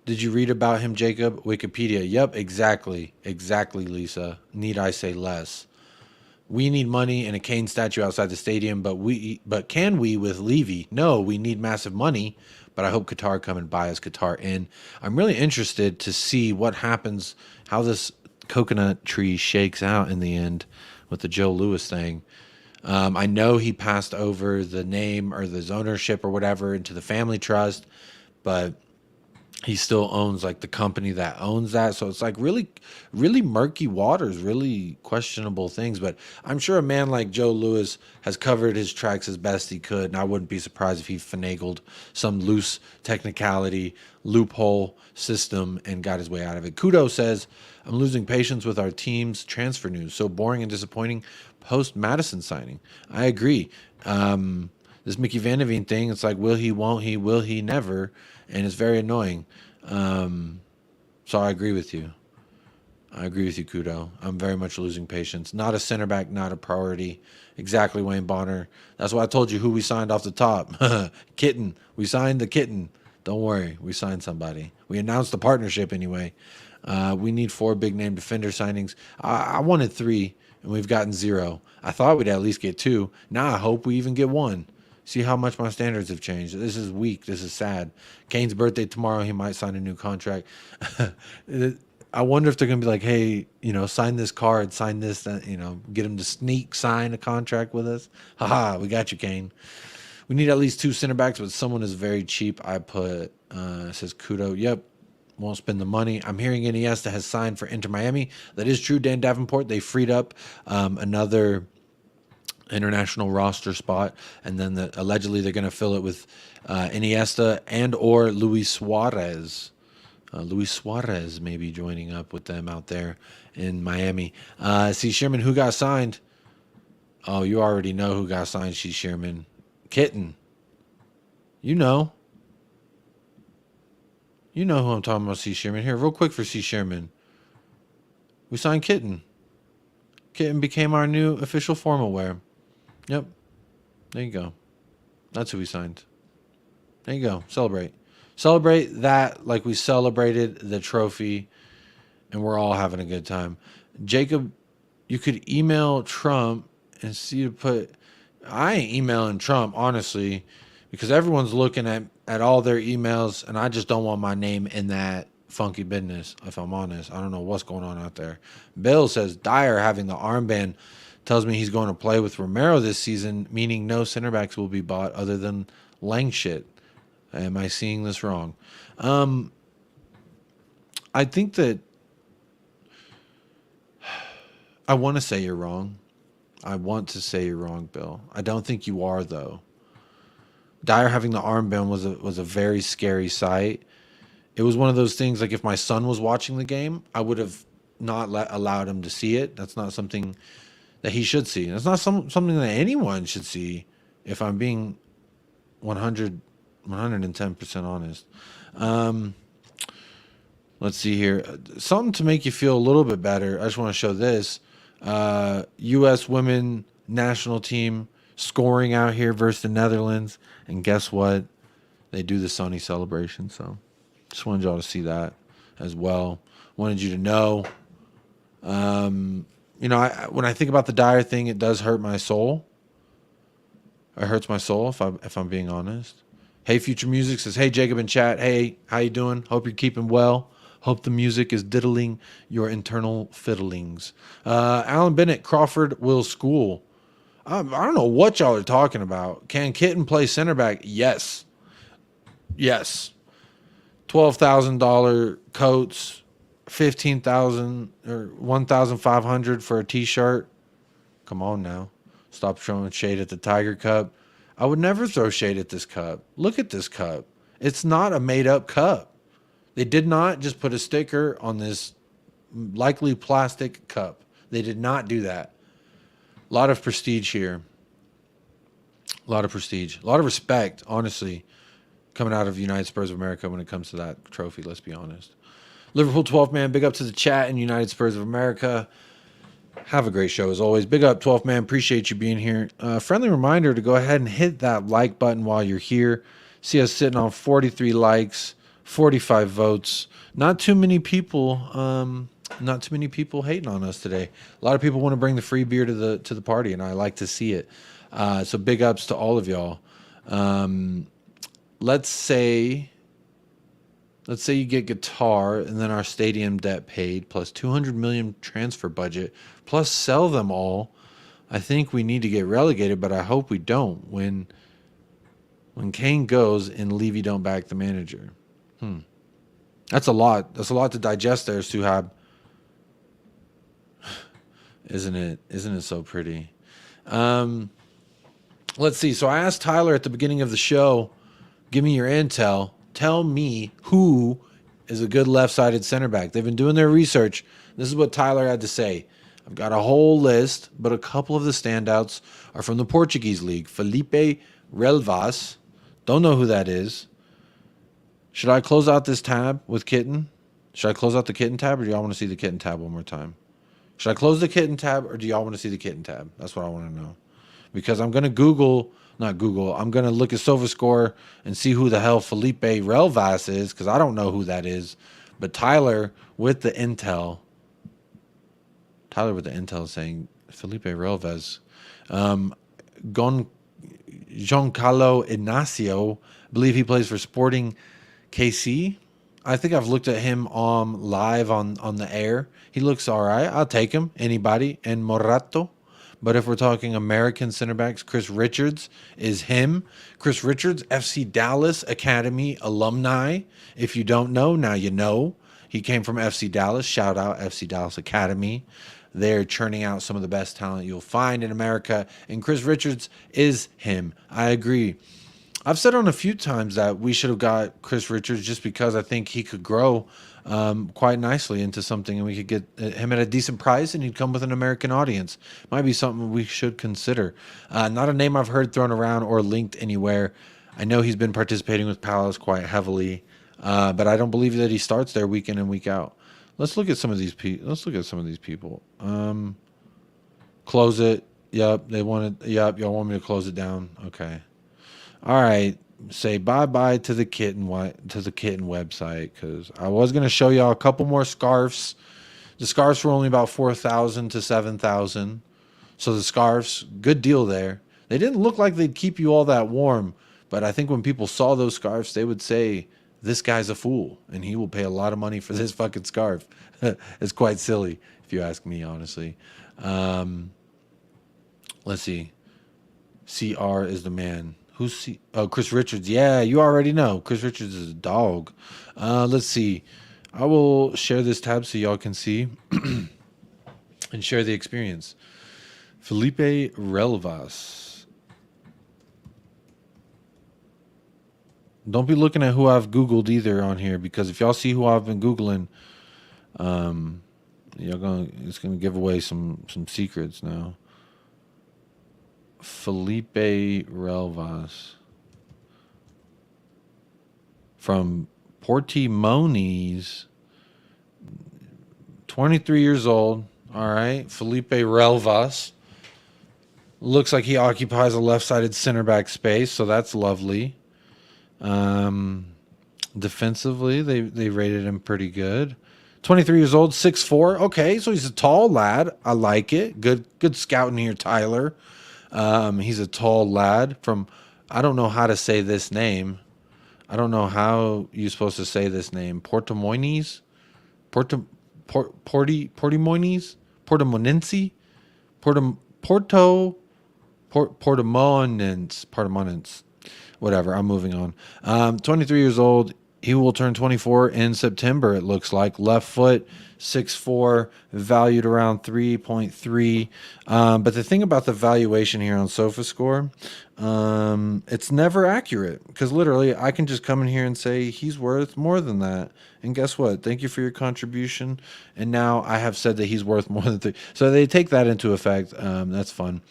Did you read about him, Jacob? Wikipedia. Yep, exactly. Exactly, Lisa. Need I say less? We need money and a Kane statue outside the stadium, but can we with Levy? No, we need massive money, but I hope Qatar come and buy us Qatar in. I'm really interested to see what happens, how this coconut tree shakes out in the end with the Joe Louis thing. I know he passed over the name or the ownership or whatever into the family trust, but he still owns like the company that owns that. So it's like really, really murky waters, really questionable things. But I'm sure a man like Joe Louis has covered his tracks as best he could. And I wouldn't be surprised if he finagled some loose technicality, loophole system and got his way out of it. Kudo says, "I'm losing patience with our team's transfer news. So boring and disappointing. post Madison signing. I agree. This Mickey Van de Ven thing, it's like, will he, won't he, will he, never. And it's very annoying. So I agree with you. I agree with you, Kudo. I'm very much losing patience. Not a center back, not a priority. Exactly, Wayne Bonner. That's why I told you who we signed off the top. Kitten. We signed the kitten. Don't worry. We signed somebody. We announced the partnership anyway. We need 4 big-name defender signings. I wanted 3, and we've gotten 0. I thought we'd at least get 2. Now I hope we even get 1. See how much my standards have changed. This is weak. This is sad. Kane's birthday tomorrow. He might sign a new contract. I wonder if they're going to be like, hey, sign this card, sign this, get him to sneak sign a contract with us. Haha, we got you, Kane. We need at least 2 center backs, but someone is very cheap. I put, says Kudo, yep, won't spend the money. I'm hearing Iniesta has signed for Inter Miami. That is true, Dan Davenport. They freed up another international roster spot, and then allegedly they're going to fill it with Iniesta and or Luis Suarez. Luis Suarez may be joining up with them out there in Miami. C. Sherman, who got signed? Oh, you already know who got signed, C. Sherman. Kitten. You know. You know who I'm talking about, C. Sherman. Here, real quick for C. Sherman. We signed Kitten. Kitten became our new official formal wear. Yep. There you go. That's who we signed. There you go. Celebrate. Celebrate that like we celebrated the trophy, and we're all having a good time. Jacob, you could email Trump and see to put... I ain't emailing Trump, honestly, because everyone's looking at all their emails, and I just don't want my name in that funky business, if I'm honest. I don't know what's going on out there. Bill says, Dyer having the armband tells me he's going to play with Romero this season, meaning no center backs will be bought other than Langshit. Am I seeing this wrong? I think that I want to say you're wrong. I want to say you're wrong, Bill. I don't think you are, though. Dyer having the armband was a very scary sight. It was one of those things, like if my son was watching the game, I would have not allowed him to see it. That's not something that he should see. That's not something that anyone should see, if I'm being 110% honest. Let's see here. Something to make you feel a little bit better. I just want to show this. U.S. women national team scoring out here versus the Netherlands. And guess what? They do the Sunny celebration. So just wanted y'all to see that as well. Wanted you to know. When I think about the Dyer thing, it does hurt my soul. It hurts my soul if I'm being honest. Hey, Future Music says, hey, Jacob in chat. Hey, how you doing? Hope you're keeping well. Hope the music is diddling your internal fiddlings. Alan Bennett, Crawford will school. I don't know what y'all are talking about. Can Kitten play center back? Yes. Yes. $12,000 coats, $15,000 or $1,500 for a t-shirt. Come on now. Stop throwing shade at the Tiger Cup. I would never throw shade at this cup. Look at this cup. It's not a made-up cup. They did not just put a sticker on this likely plastic cup. They did not do that. A lot of prestige here. A lot of prestige. A lot of respect, honestly, coming out of United Spurs of America when it comes to that trophy, let's be honest. Liverpool 12th man, big up to the chat and United Spurs of America. Have a great show as always. Big up 12th man. Appreciate you being here. Friendly reminder to go ahead and hit that like button while you're here. See us sitting on 43 likes, 45 votes. Not too many people hating on us today. A lot of people want to bring the free beer to the party, and I like to see it. So big ups to all of y'all. Let's say you get guitar and then our stadium debt paid plus 200 million transfer budget plus sell them all. I think we need to get relegated, but I hope we don't when Kane goes and Levy don't back the manager. That's a lot. That's a lot to digest there, Suhab. Isn't it? Isn't it so pretty? Let's see. So I asked Tyler at the beginning of the show, give me your intel. Tell me who is a good left-sided center back. They've been doing their research. This is what Tyler had to say. I've got a whole list, but a couple of the standouts are from the Portuguese league. Felipe Relvas. Don't know who that is. Should I close out this tab with Kitten? Should I close out the Kitten tab, or do y'all want to see the Kitten tab one more time? Should I close the Kitten tab, or do y'all want to see the Kitten tab? That's what I want to know. Because I'm going to I'm going to look at SofaScore and see who the hell Felipe Relvas is, because I don't know who that is. But Tyler with the intel is saying Felipe Relvas. Giancarlo Ignacio, I believe he plays for Sporting KC. I think I've looked at him live on the air. He looks all right. I'll take him. Anybody. And Morato. But if we're talking American center backs, Chris Richards is him. Chris Richards, FC Dallas Academy alumni. If you don't know, now you know. He came from FC Dallas. Shout out FC Dallas Academy. They're churning out some of the best talent you'll find in America. And Chris Richards is him. I agree. I've said on a few times that we should have got Chris Richards just because I think he could grow quite nicely into something, and we could get him at a decent price, and he'd come with an American audience. Might be something we should consider. Not a name I've heard thrown around or linked anywhere. I know he's been participating with Palace quite heavily, but I don't believe that he starts there week in and week out. Let's look at some of these people. Close it. Yep, they wanted. Yep, y'all want me to close it down. Okay. All right, say bye-bye to the Kitten website, because I was going to show y'all a couple more scarves. The scarves were only about 4,000 to 7,000. So the scarves, good deal there. They didn't look like they'd keep you all that warm, but I think when people saw those scarves, they would say, this guy's a fool, and he will pay a lot of money for this fucking scarf. It's quite silly, if you ask me, honestly. Let's see. CR is the man. Chris Richards. Yeah, you already know. Chris Richards is a dog. Let's see. I will share this tab so y'all can see and share the experience. Felipe Relvas. Don't be looking at who I've Googled either on here, because if y'all see who I've been Googling, it's gonna give away some secrets now. Felipe Relvas from Portimonense, 23 years old. All right, Felipe Relvas. Looks like he occupies a left-sided center back space, so that's lovely. Defensively, they rated him pretty good. 23 years old, 6'4". Okay, so he's a tall lad. I like it. Good scouting here, Tyler. He's a tall lad from, I don't know how to say this name. I don't know how you're supposed to say this name. Portimonense? Portimonense? Portimonense. Whatever, I'm moving on. 23 years old. He will turn 24 in September, it looks like. Left foot, 6'4", valued around 3.3. But the thing about the valuation here on SofaScore, it's never accurate, because literally I can just come in here and say he's worth more than that. And guess what? Thank you for your contribution. And now I have said that he's worth more than 3. So they take that into effect. That's fun.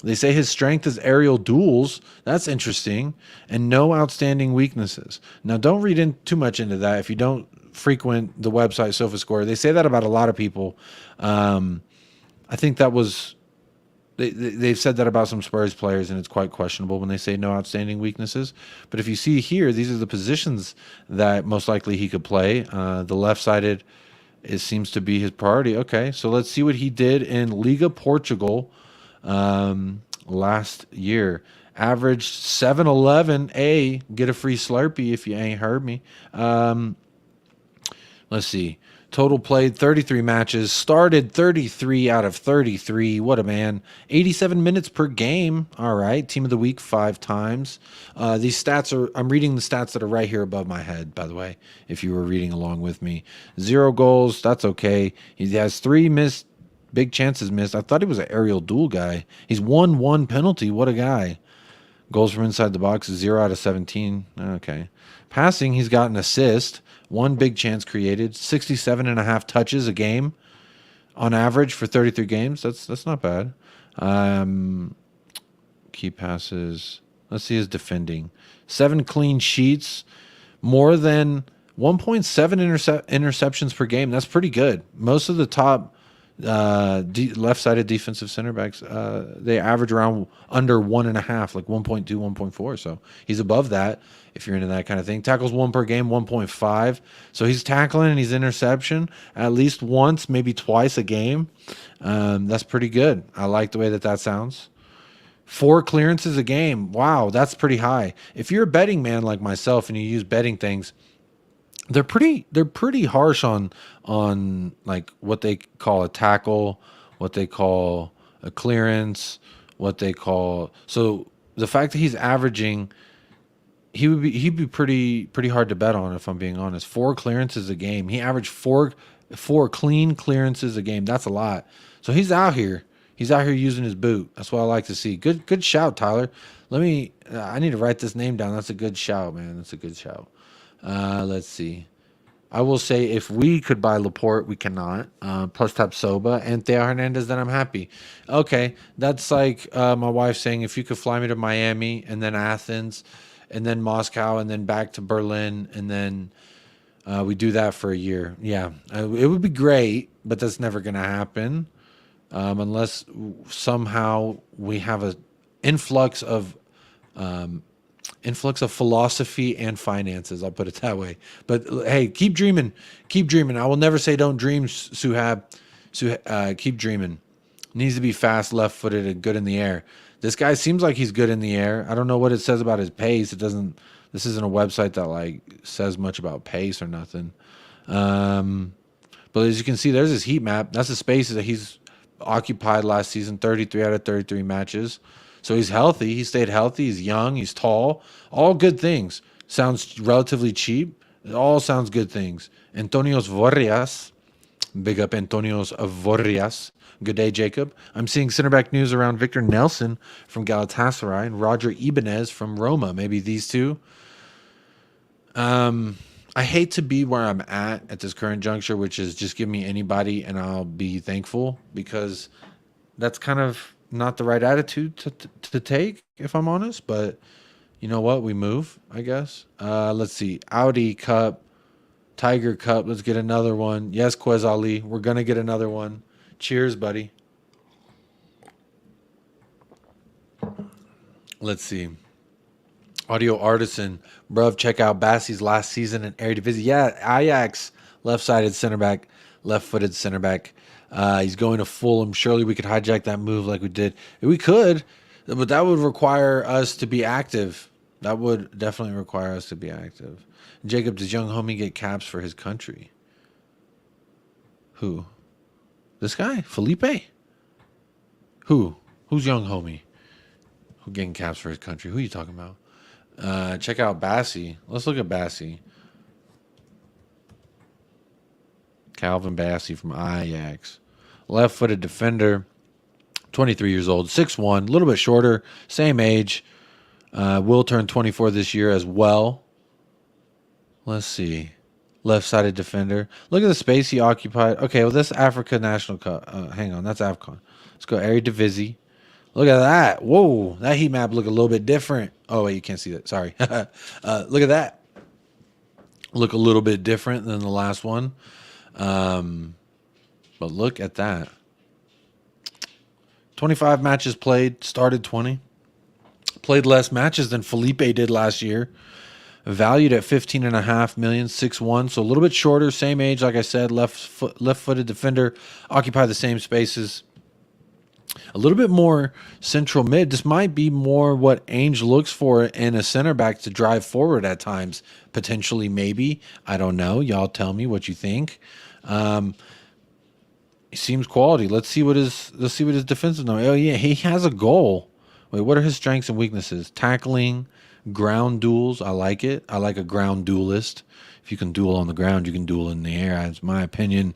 They say his strength is aerial duels. That's interesting. And no outstanding weaknesses. Now, don't read too much into that if you don't frequent the website SofaScore. They say that about a lot of people. I think that was... They've said that about some Spurs players, and it's quite questionable when they say no outstanding weaknesses. But if you see here, these are the positions that most likely he could play. The left-sided, it seems to be his priority. Okay, so let's see what he did in Liga Portugal last year. Averaged 7-11. Get a free Slurpee if you ain't heard me. Let's see. Total played 33 matches. Started 33 out of 33. What a man. 87 minutes per game. All right. Team of the week 5 times. These stats are, I'm reading the stats that are right here above my head, by the way, if you were reading along with me. 0 goals. That's okay. He has 3 missed. Big chances missed. I thought he was an aerial duel guy. He's won 1 penalty. What a guy. Goals from inside the box is 0 out of 17. Okay. Passing, he's got an assist. 1 big chance created. 67.5 touches a game. on average for 33 games. That's not bad. Key passes. Let's see his defending. 7 clean sheets, more than 1.7 interceptions per game. That's pretty good. Most of the top left-sided defensive center backs, they average around under 1.5, like 1.2, 1.4. So he's above that if you're into that kind of thing. Tackles 1 per game, 1.5. So he's tackling and he's interception at least once, maybe twice a game. That's pretty good. I like the way that sounds. 4 clearances a game. Wow, that's pretty high. If you're a betting man like myself and you use betting things, they're pretty harsh on like what they call a tackle, what they call a clearance, what they call. So the fact that he's averaging, he'd be pretty hard to bet on, if I'm being honest. 4 clearances a game. He averaged four clean clearances a game. That's a lot. So he's out here. He's out here using his boot. That's what I like to see. Good shout, Tyler. I need to write this name down. That's a good shout, man. That's a good shout. Let's see. I will say if we could buy Laporte, we cannot. Plus Tapsoba and Theo Hernandez, then I'm happy. Okay, that's like my wife saying if you could fly me to Miami and then Athens and then Moscow and then back to Berlin and then we do that for a year. Yeah, it would be great, but that's never going to happen unless somehow we have a influx of philosophy and finances. I'll put it that way. But hey, keep dreaming. Keep dreaming. I will never say don't dream, Suhab. Keep dreaming. Needs to be fast, left-footed, and good in the air. This guy seems like he's good in the air. I don't know what it says about his pace. This isn't a website that like says much about pace or nothing. But as you can see, there's his heat map. That's the spaces that he's occupied last season, 33 out of 33 matches. So he's healthy. He stayed healthy. He's young. He's tall. All good things. Sounds relatively cheap. It all sounds good things. Antonios Vorrias. Big up Antonios Vorrias. Good day, Jacob. I'm seeing center back news around Victor Nelson from Galatasaray and Roger Ibanez from Roma. Maybe these two. I hate to be where I'm at this current juncture, which is just give me anybody and I'll be thankful, because that's kind of not the right attitude to take, if I'm honest. But you know what? We move, I guess. Let's see. Audi Cup, Tiger Cup. Let's get another one. Yes, Quez Ali. We're going to get another one. Cheers, buddy. Let's see. Audio Artisan. Bruv, check out Bassey's last season in Eredivisie. Yeah, Ajax, left-sided center back, left-footed center back. He's going to Fulham. Surely we could hijack that move like we did. We could, but that would require us to be active. That would definitely require us to be active. Jacob, does young homie get caps for his country? Who? This guy? Felipe? Who? Who's young homie? Who getting caps for his country? Who are you talking about? Check out Bassey. Let's look at Bassey. Calvin Bassey from Ajax. Left-footed defender. 23 years old. 6'1". A little bit shorter. Same age. Will turn 24 this year as well. Let's see. Left-sided defender. Look at the space he occupied. Okay, well, this Africa National Cup. Hang on, that's AFCON. Let's go Eredivisie. Look at that. Whoa, that heat map look a little bit different. Oh, wait, you can't see that. Sorry. Look at that. Look a little bit different than the last one. But look at that. 25 matches played, started 20. Played less matches than Felipe did last year. Valued at $15.5 million, 6'1", so a little bit shorter, same age, like I said, left-footed defender, occupy the same spaces. A little bit more central mid. This might be more what Ainge looks for in a center back to drive forward at times. Potentially, maybe. I don't know. Y'all tell me what you think. He seems quality. Let's see what his defensive number. Oh yeah, he has a goal. Wait, what are his strengths and weaknesses? Tackling, ground duels. I like it. I like a ground duelist. If you can duel on the ground, you can duel in the air. That's my opinion.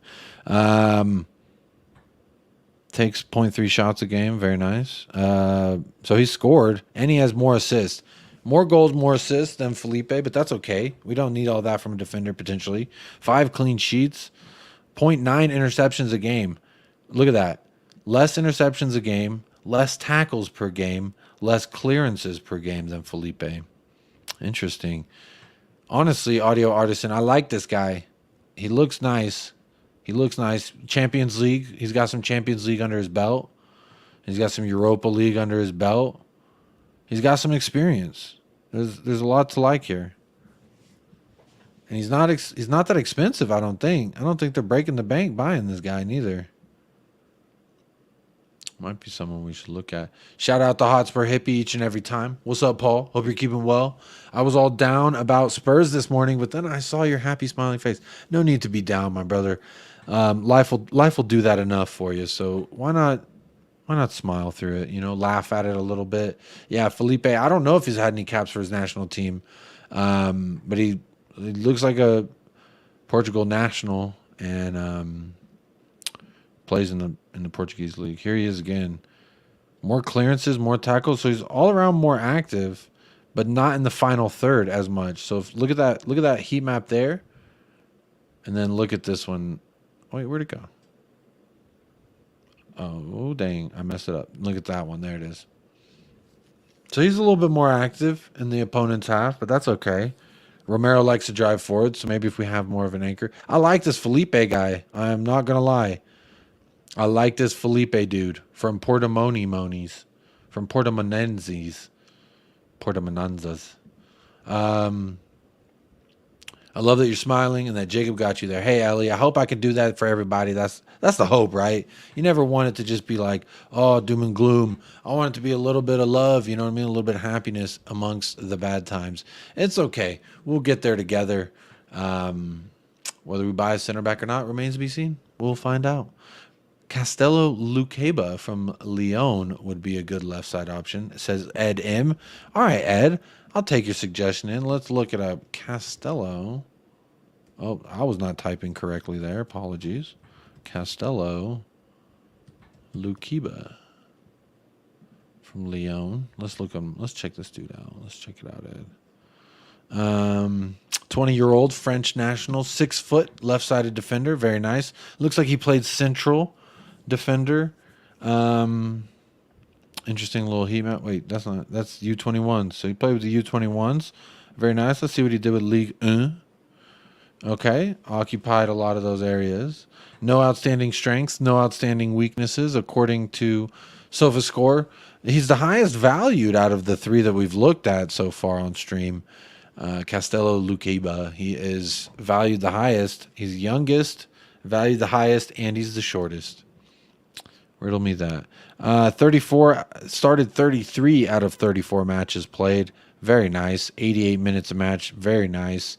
Takes 0.3 shots a game. Very nice. So he scored, and he has more assists. More goals, more assists than Felipe, but that's okay. We don't need all that from a defender, potentially. 5 clean sheets. 0.9 interceptions a game. Look at that. Less interceptions a game, less tackles per game, less clearances per game than Felipe. Interesting. Honestly, Audio Artisan, I like this guy. He looks nice. He looks nice. Champions League. He's got some Champions League under his belt. He's got some Europa League under his belt. He's got some experience. There's a lot to like here. And he's not that expensive, I don't think. I don't think they're breaking the bank buying this guy neither. Might be someone we should look at. Shout out to Hotspur Hippie each and every time. What's up, Paul? Hope you're keeping well. I was all down about Spurs this morning, but then I saw your happy smiling face. No need to be down, my brother. Life will do that enough for you. So why not smile through it? You know, laugh at it a little bit. Yeah, Felipe. I don't know if he's had any caps for his national team, but he looks like a Portugal national and plays in the Portuguese league. Here he is again. More clearances, more tackles. So he's all around more active, but not in the final third as much. So look at that heat map there, and then look at this one. Wait, where'd it go? Oh, dang. I messed it up. Look at that one. There it is. So he's a little bit more active in the opponent's half, but that's okay. Romero likes to drive forward, so maybe if we have more of an anchor. I like this Felipe guy. I am not going to lie. I like this Felipe dude from Portimonenses. I love that you're smiling and that Jacob got you there. Hey, Ellie, I hope I can do that for everybody. That's the hope, right? You never want it to just be like, oh, doom and gloom. I want it to be a little bit of love, you know what I mean? A little bit of happiness amongst the bad times. It's okay. We'll get there together. Whether we buy a center back or not remains to be seen. We'll find out. Castello Lucaba from Lyon would be a good left side option. It says Ed M. All right, Ed. I'll take your suggestion in. Let's look it up. Castello. Oh, I was not typing correctly there. Apologies. Castello Lucaba from Lyon. Let's look him. Let's check this dude out. Let's check it out, Ed. 20-year-old French national, 6 foot, left-sided defender. Very nice. Looks like he played central defender. Interesting little heat map. Wait, that's U21. So he played with the U21s. Very nice. Let's see what he did with Ligue 1. Okay, occupied a lot of those areas. No outstanding strengths, no outstanding weaknesses, according to SofaScore. He's the highest valued out of the 3 that we've looked at so far on stream. Castello Lucaba. He is valued the highest. He's youngest, valued the highest, and he's the shortest. Riddle me that. 34, started 33 out of 34 matches played. Very nice. 88 minutes a match. Very nice.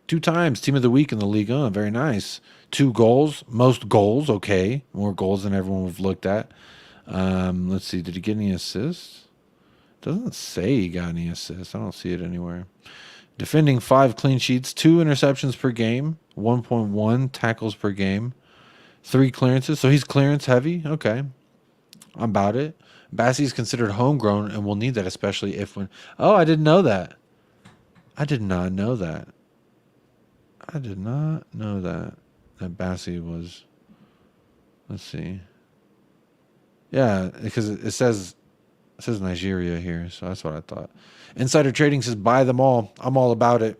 2 times Team of the Week in the Ligue 1. Very nice. 2 goals. Most goals. Okay. More goals than everyone we've looked at. Let's see. Did he get any assists? Doesn't say he got any assists. I don't see it anywhere. Defending 5 clean sheets. 2 interceptions per game. 1.1 tackles per game. 3 clearances. So he's clearance heavy. Okay. I'm about it. Bassi is considered homegrown and will need that, especially if when... Oh, I didn't know that. I did not know that. I did not know that Bassi was... Let's see. Yeah, because it says Nigeria here, so that's what I thought. Insider Trading says buy them all. I'm all about it.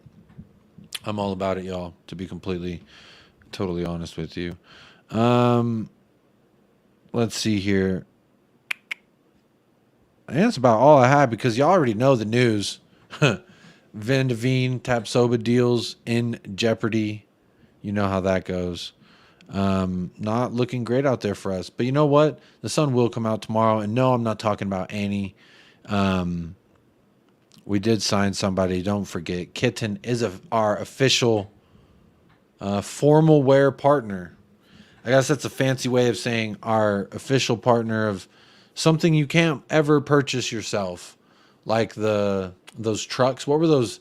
I'm all about it, y'all, to be totally honest with you. Let's see here. And that's about all I have because y'all already know the news. Van de Veen, Tapsoba deals in jeopardy. You know how that goes. Not looking great out there for us. But you know what? The sun will come out tomorrow. And no, I'm not talking about Annie. We did sign somebody. Don't forget. Kitten is our official formal wear partner. I guess that's a fancy way of saying our official partner of something you can't ever purchase yourself. Like those trucks. What were those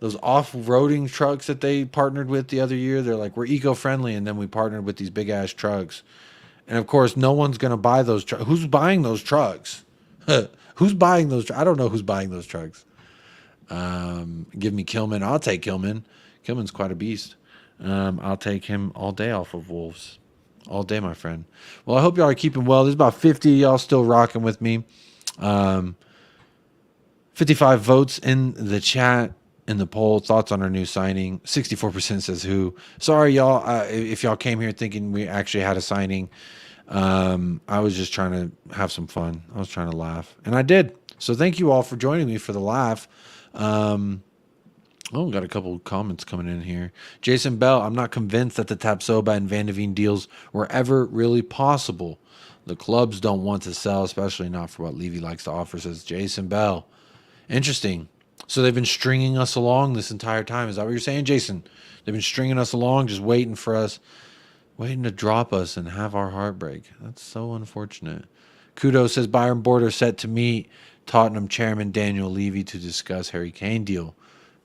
off-roading trucks that they partnered with the other year? They're like, we're eco-friendly, and then we partnered with these big-ass trucks. And, of course, no one's going to buy those trucks. Who's buying those trucks? Who's buying those trucks? I don't know who's buying those trucks. Give me Kilman. I'll take Kilman. Kilman's quite a beast. I'll take him all day off of Wolves. All day, my friend. Well, I hope y'all are keeping well. There's about 50 of y'all still rocking with me. 55 votes in the chat, in the poll. Thoughts on our new signing. 64% says who. Sorry, y'all, if y'all came here thinking we actually had a signing. I was just trying to have some fun. I was trying to laugh. And I did. So thank you all for joining me for the laugh. Got a couple of comments coming in here. Jason Bell, I'm not convinced that the Tapsoba and Van de Veen deals were ever really possible. The clubs don't want to sell, especially not for what Levy likes to offer, says Jason Bell. Interesting. So they've been stringing us along this entire time. Is that what you're saying, Jason? They've been stringing us along, just waiting for us, waiting to drop us and have our heartbreak. That's so unfortunate. Kudos says Bayern board are set to meet Tottenham chairman Daniel Levy to discuss Harry Kane deal.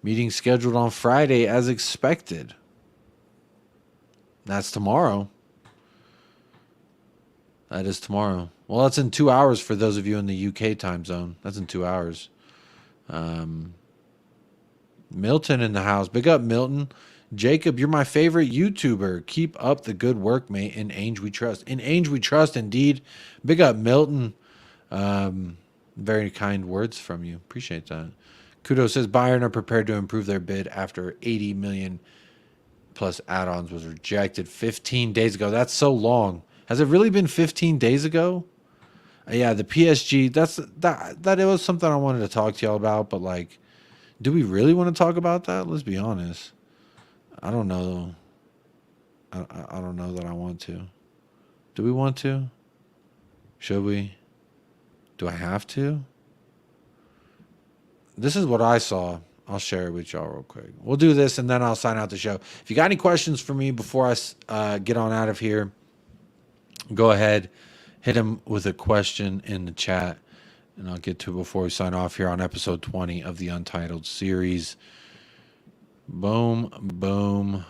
Meeting scheduled on Friday as expected. That's tomorrow. That is tomorrow. Well, that's in 2 hours for those of you in the UK time zone. That's in 2 hours. Milton in the house. Big up, Milton. Jacob, you're my favorite YouTuber. Keep up the good work, mate. In Ainge we trust. In Ainge we trust, indeed. Big up, Milton. Very kind words from you. Appreciate that. Kudos says Bayern are prepared to improve their bid after 80 million plus add-ons was rejected 15 days ago. That's so long. Has it really been 15 days ago? Yeah, the PSG. That it was something I wanted to talk to y'all about, but like, do we really want to talk about that? Let's be honest. I don't know. I don't know that I want to. Do we want to? Should we? Do I have to? This is what I saw. I'll share it with y'all real quick. We'll do this and then I'll sign out the show. If you got any questions for me before I get on out of here, go ahead, hit him with a question in the chat, and I'll get to it before we sign off here on episode 20 of the Untitled series. Boom, boom.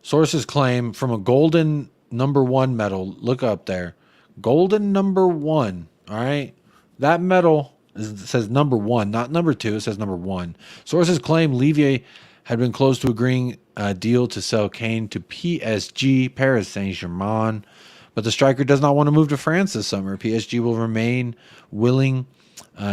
Sources claim from a golden #1 medal. Look up there. Golden #1. All right. That medal says #1, not #2. It says #1. Sources claim Levy had been close to agreeing a deal to sell Kane to PSG, Paris Saint-Germain, but the striker does not want to move to France this summer. PSG will remain willing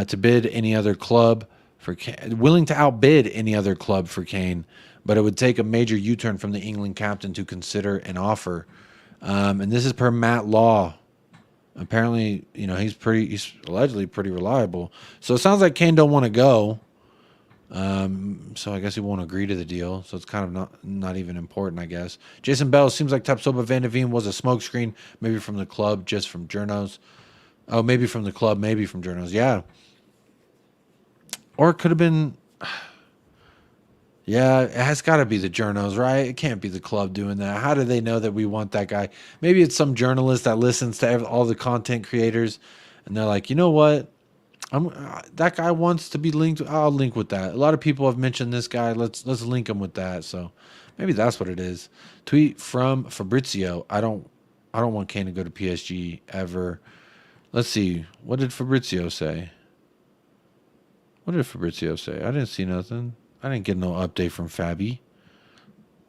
to bid any other club for willing to outbid any other club for Kane, but it would take a major U-turn from the England captain to consider an offer. And this is per Matt Law. Apparently, he's allegedly pretty reliable. So it sounds like Kane don't want to go. So I guess he won't agree to the deal. So it's kind of not even important, I guess. Jason Bell, seems like Tapsoba Van de Veen was a smokescreen, maybe from the club, just from journos. Oh, maybe from the club, maybe from journos. Yeah. Or it could have been... Yeah, it has got to be the journos, right? It can't be the club doing that. How do they know that we want that guy? Maybe it's some journalist that listens to all the content creators, and they're like, you know what? That guy wants to be linked. I'll link with that. A lot of people have mentioned this guy. Let's link him with that. So maybe that's what it is. Tweet from Fabrizio. I don't want Kane to go to PSG ever. Let's see. What did Fabrizio say? I didn't see nothing. I didn't get no update from Fabi.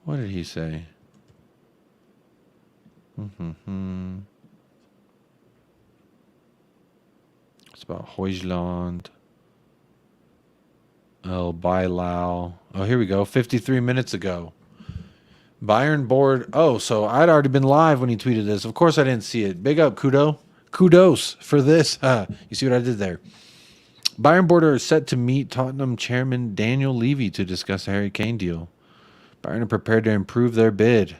What did he say? It's about Hoijland. El Bailao. Oh, here we go. 53 minutes ago. Bayern board. Oh, so I'd already been live when he tweeted this. Of course I didn't see it. Big up, Kudos for this. You see what I did there? Bayern board are set to meet Tottenham chairman Daniel Levy to discuss the Harry Kane deal. Bayern are prepared to improve their bid.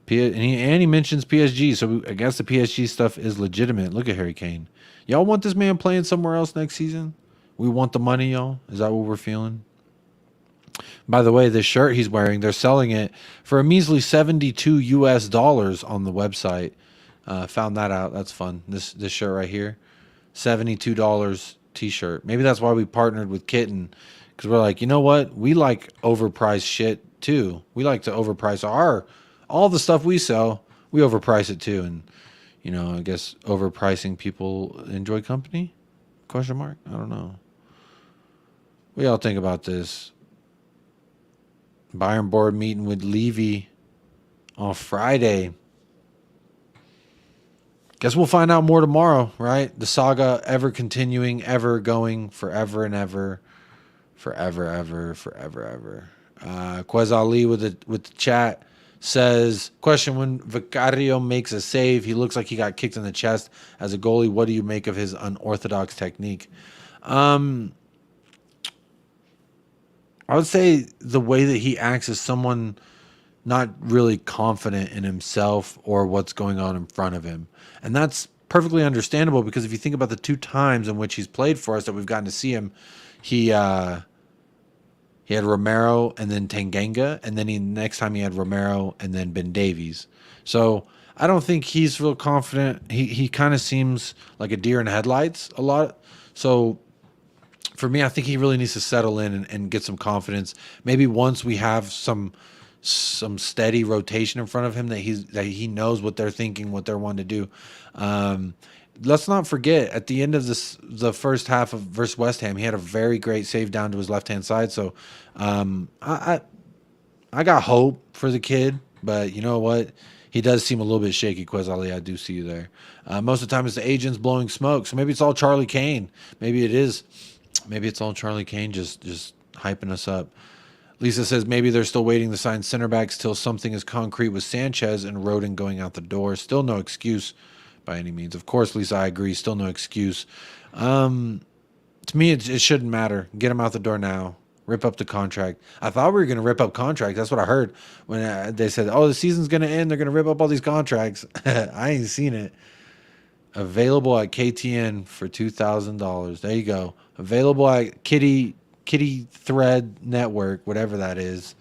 And he mentions PSG, so I guess the PSG stuff is legitimate. Look at Harry Kane. Y'all want this man playing somewhere else next season? We want the money, y'all? Is that what we're feeling? By the way, this shirt he's wearing, they're selling it for a measly $72 US on the website. Found that out. That's fun. This shirt right here. $72 t-shirt. Maybe that's why we partnered with Kitten, because we're like, you know what? We like overpriced shit too. We like to overprice all the stuff we sell. We overprice it too, and I guess overpricing people enjoy company? Question mark? I don't know. What y'all think about this? Bayern board meeting with Levy on Friday. Guess we'll find out more tomorrow, right? The saga ever continuing, ever going, forever and ever, forever, ever, forever, ever. Quez Ali with the chat says, question: when Vicario makes a save, he looks like he got kicked in the chest. As a goalie, what do you make of his unorthodox technique? I would say the way that he acts is someone not really confident in himself or what's going on in front of him. And that's perfectly understandable because if you think about the 2 times in which he's played for us that we've gotten to see him, he had Romero and then Tanganga, and then next time he had Romero and then Ben Davies. So I don't think he's real confident. He kind of seems like a deer in headlights a lot. So for me, I think he really needs to settle in and get some confidence. Maybe once we have some steady rotation in front of him that he knows what they're thinking, what they're wanting to do. Let's not forget at the end of the first half of versus West Ham, he had a very great save down to his left hand side. So I got hope for the kid, but you know what? He does seem a little bit shaky, Quez Ali. I do see you there. Most of the time, it's the agents blowing smoke. So maybe it's all Charlie Kane. Maybe it is. Maybe it's all Charlie Kane just hyping us up. Lisa says maybe they're still waiting to sign center backs till something is concrete with Sanchez and Rodon going out the door. Still no excuse by any means. Of course, Lisa, I agree. Still no excuse. To me, it shouldn't matter. Get him out the door now. Rip up the contract. I thought we were going to rip up contract. That's what I heard when they said, oh, the season's going to end. They're going to rip up all these contracts. I ain't seen it. Available at KTN for $2,000. There you go. Available at Kitty Thread Network, whatever that is.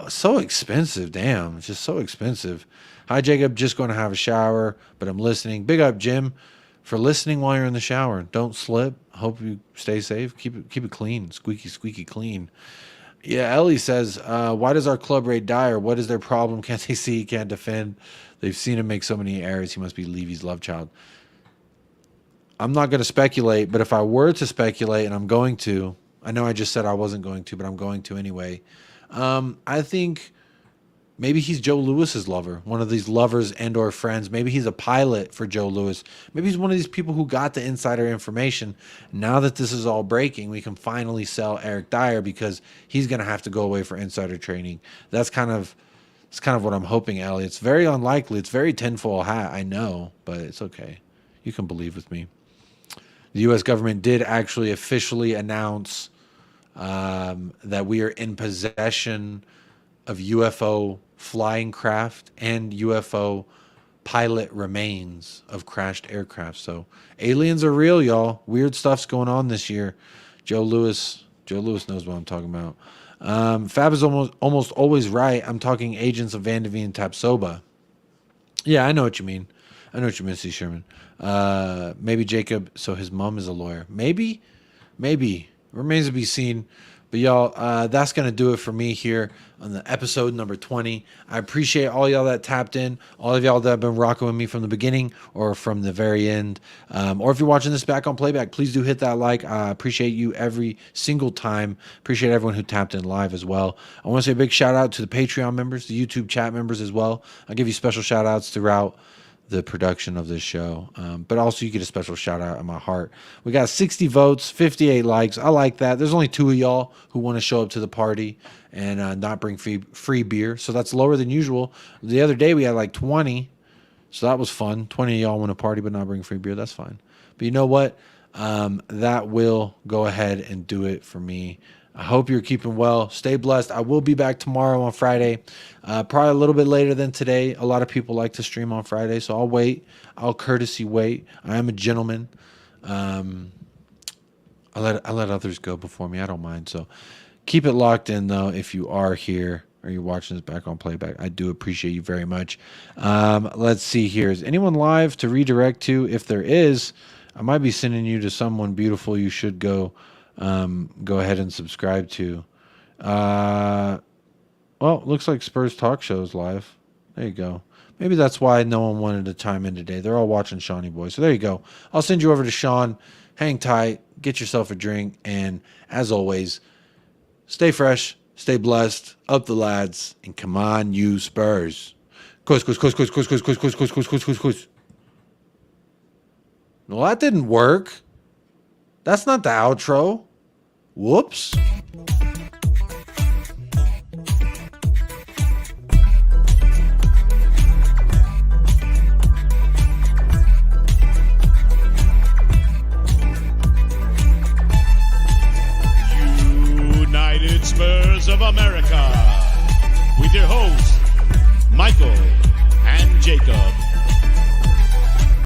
So expensive. Damn. It's just so expensive. Hi, Jacob. Just going to have a shower, but I'm listening. Big up, Jim, for listening while you're in the shower. Don't slip. Hope you stay safe. Keep it clean. Squeaky clean. Yeah, Ellie says, why does our club rate Dyer? What is their problem? Can't they see he can't defend? They've seen him make so many errors. He must be Levy's love child. I'm not going to speculate, but if I were to speculate, and I'm going to, I know I just said I wasn't going to, but I'm going to anyway. I think maybe he's Joe Lewis's lover, one of these lovers and or friends. Maybe he's a pilot for Joe Lewis. Maybe he's one of these people who got the insider information. Now that this is all breaking, we can finally sell Eric Dyer because he's going to have to go away for insider training. It's kind of what I'm hoping, Ellie. It's very unlikely. It's very tinfoil hat, I know, but it's okay. You can believe with me. The U.S. government did actually officially announce that we are in possession of UFO flying craft and UFO pilot remains of crashed aircraft. So aliens are real, y'all. Weird stuff's going on this year. Joe Lewis knows what I'm talking about. Fab is almost always right. I'm talking agents of Van de Veen and Tapsoba. Yeah, I know what you mean. C. Sherman. Maybe Jacob, so his mom is a lawyer. Maybe. Remains to be seen. But y'all, that's going to do it for me here on the episode number 20. I appreciate all y'all that tapped in, all of y'all that have been rocking with me from the beginning or from the very end. Or if you're watching this back on playback, please do hit that like. I appreciate you every single time. Appreciate everyone who tapped in live as well. I want to say a big shout out to the Patreon members, the YouTube chat members as well. I'll give you special shout outs throughout the production of this show, but also you get a special shout out in my heart. We got 60 votes, 58 likes. I like that. There's only 2 of y'all who want to show up to the party and not bring free beer, so that's lower than usual. The other day we had like 20, so that was fun. 20 of y'all want to party but not bring free beer. That's fine. But you know what? That will go ahead and do it for me. I hope you're keeping well. Stay blessed. I will be back tomorrow on Friday, probably a little bit later than today. A lot of people like to stream on Friday, so I'll wait. I'll courtesy wait. I am a gentleman. I let others go before me. I don't mind. So keep it locked in, though, if you are here or you're watching this back on playback. I do appreciate you very much. Let's see here. Is anyone live to redirect to? If there is, I might be sending you to someone beautiful you should go ahead and subscribe to. Well, looks like Spurs Talk Show is live. There you go. Maybe that's why no one wanted to chime in today. They're all watching Shawnee Boy. So there you go. I'll send you over to Sean. Hang tight. Get yourself a drink. And as always, stay fresh, stay blessed, up the lads, and come on, you Spurs. Quiz. No, that didn't work. That's not the outro. Whoops. United Spurs of America with your hosts, Michael and Jacob.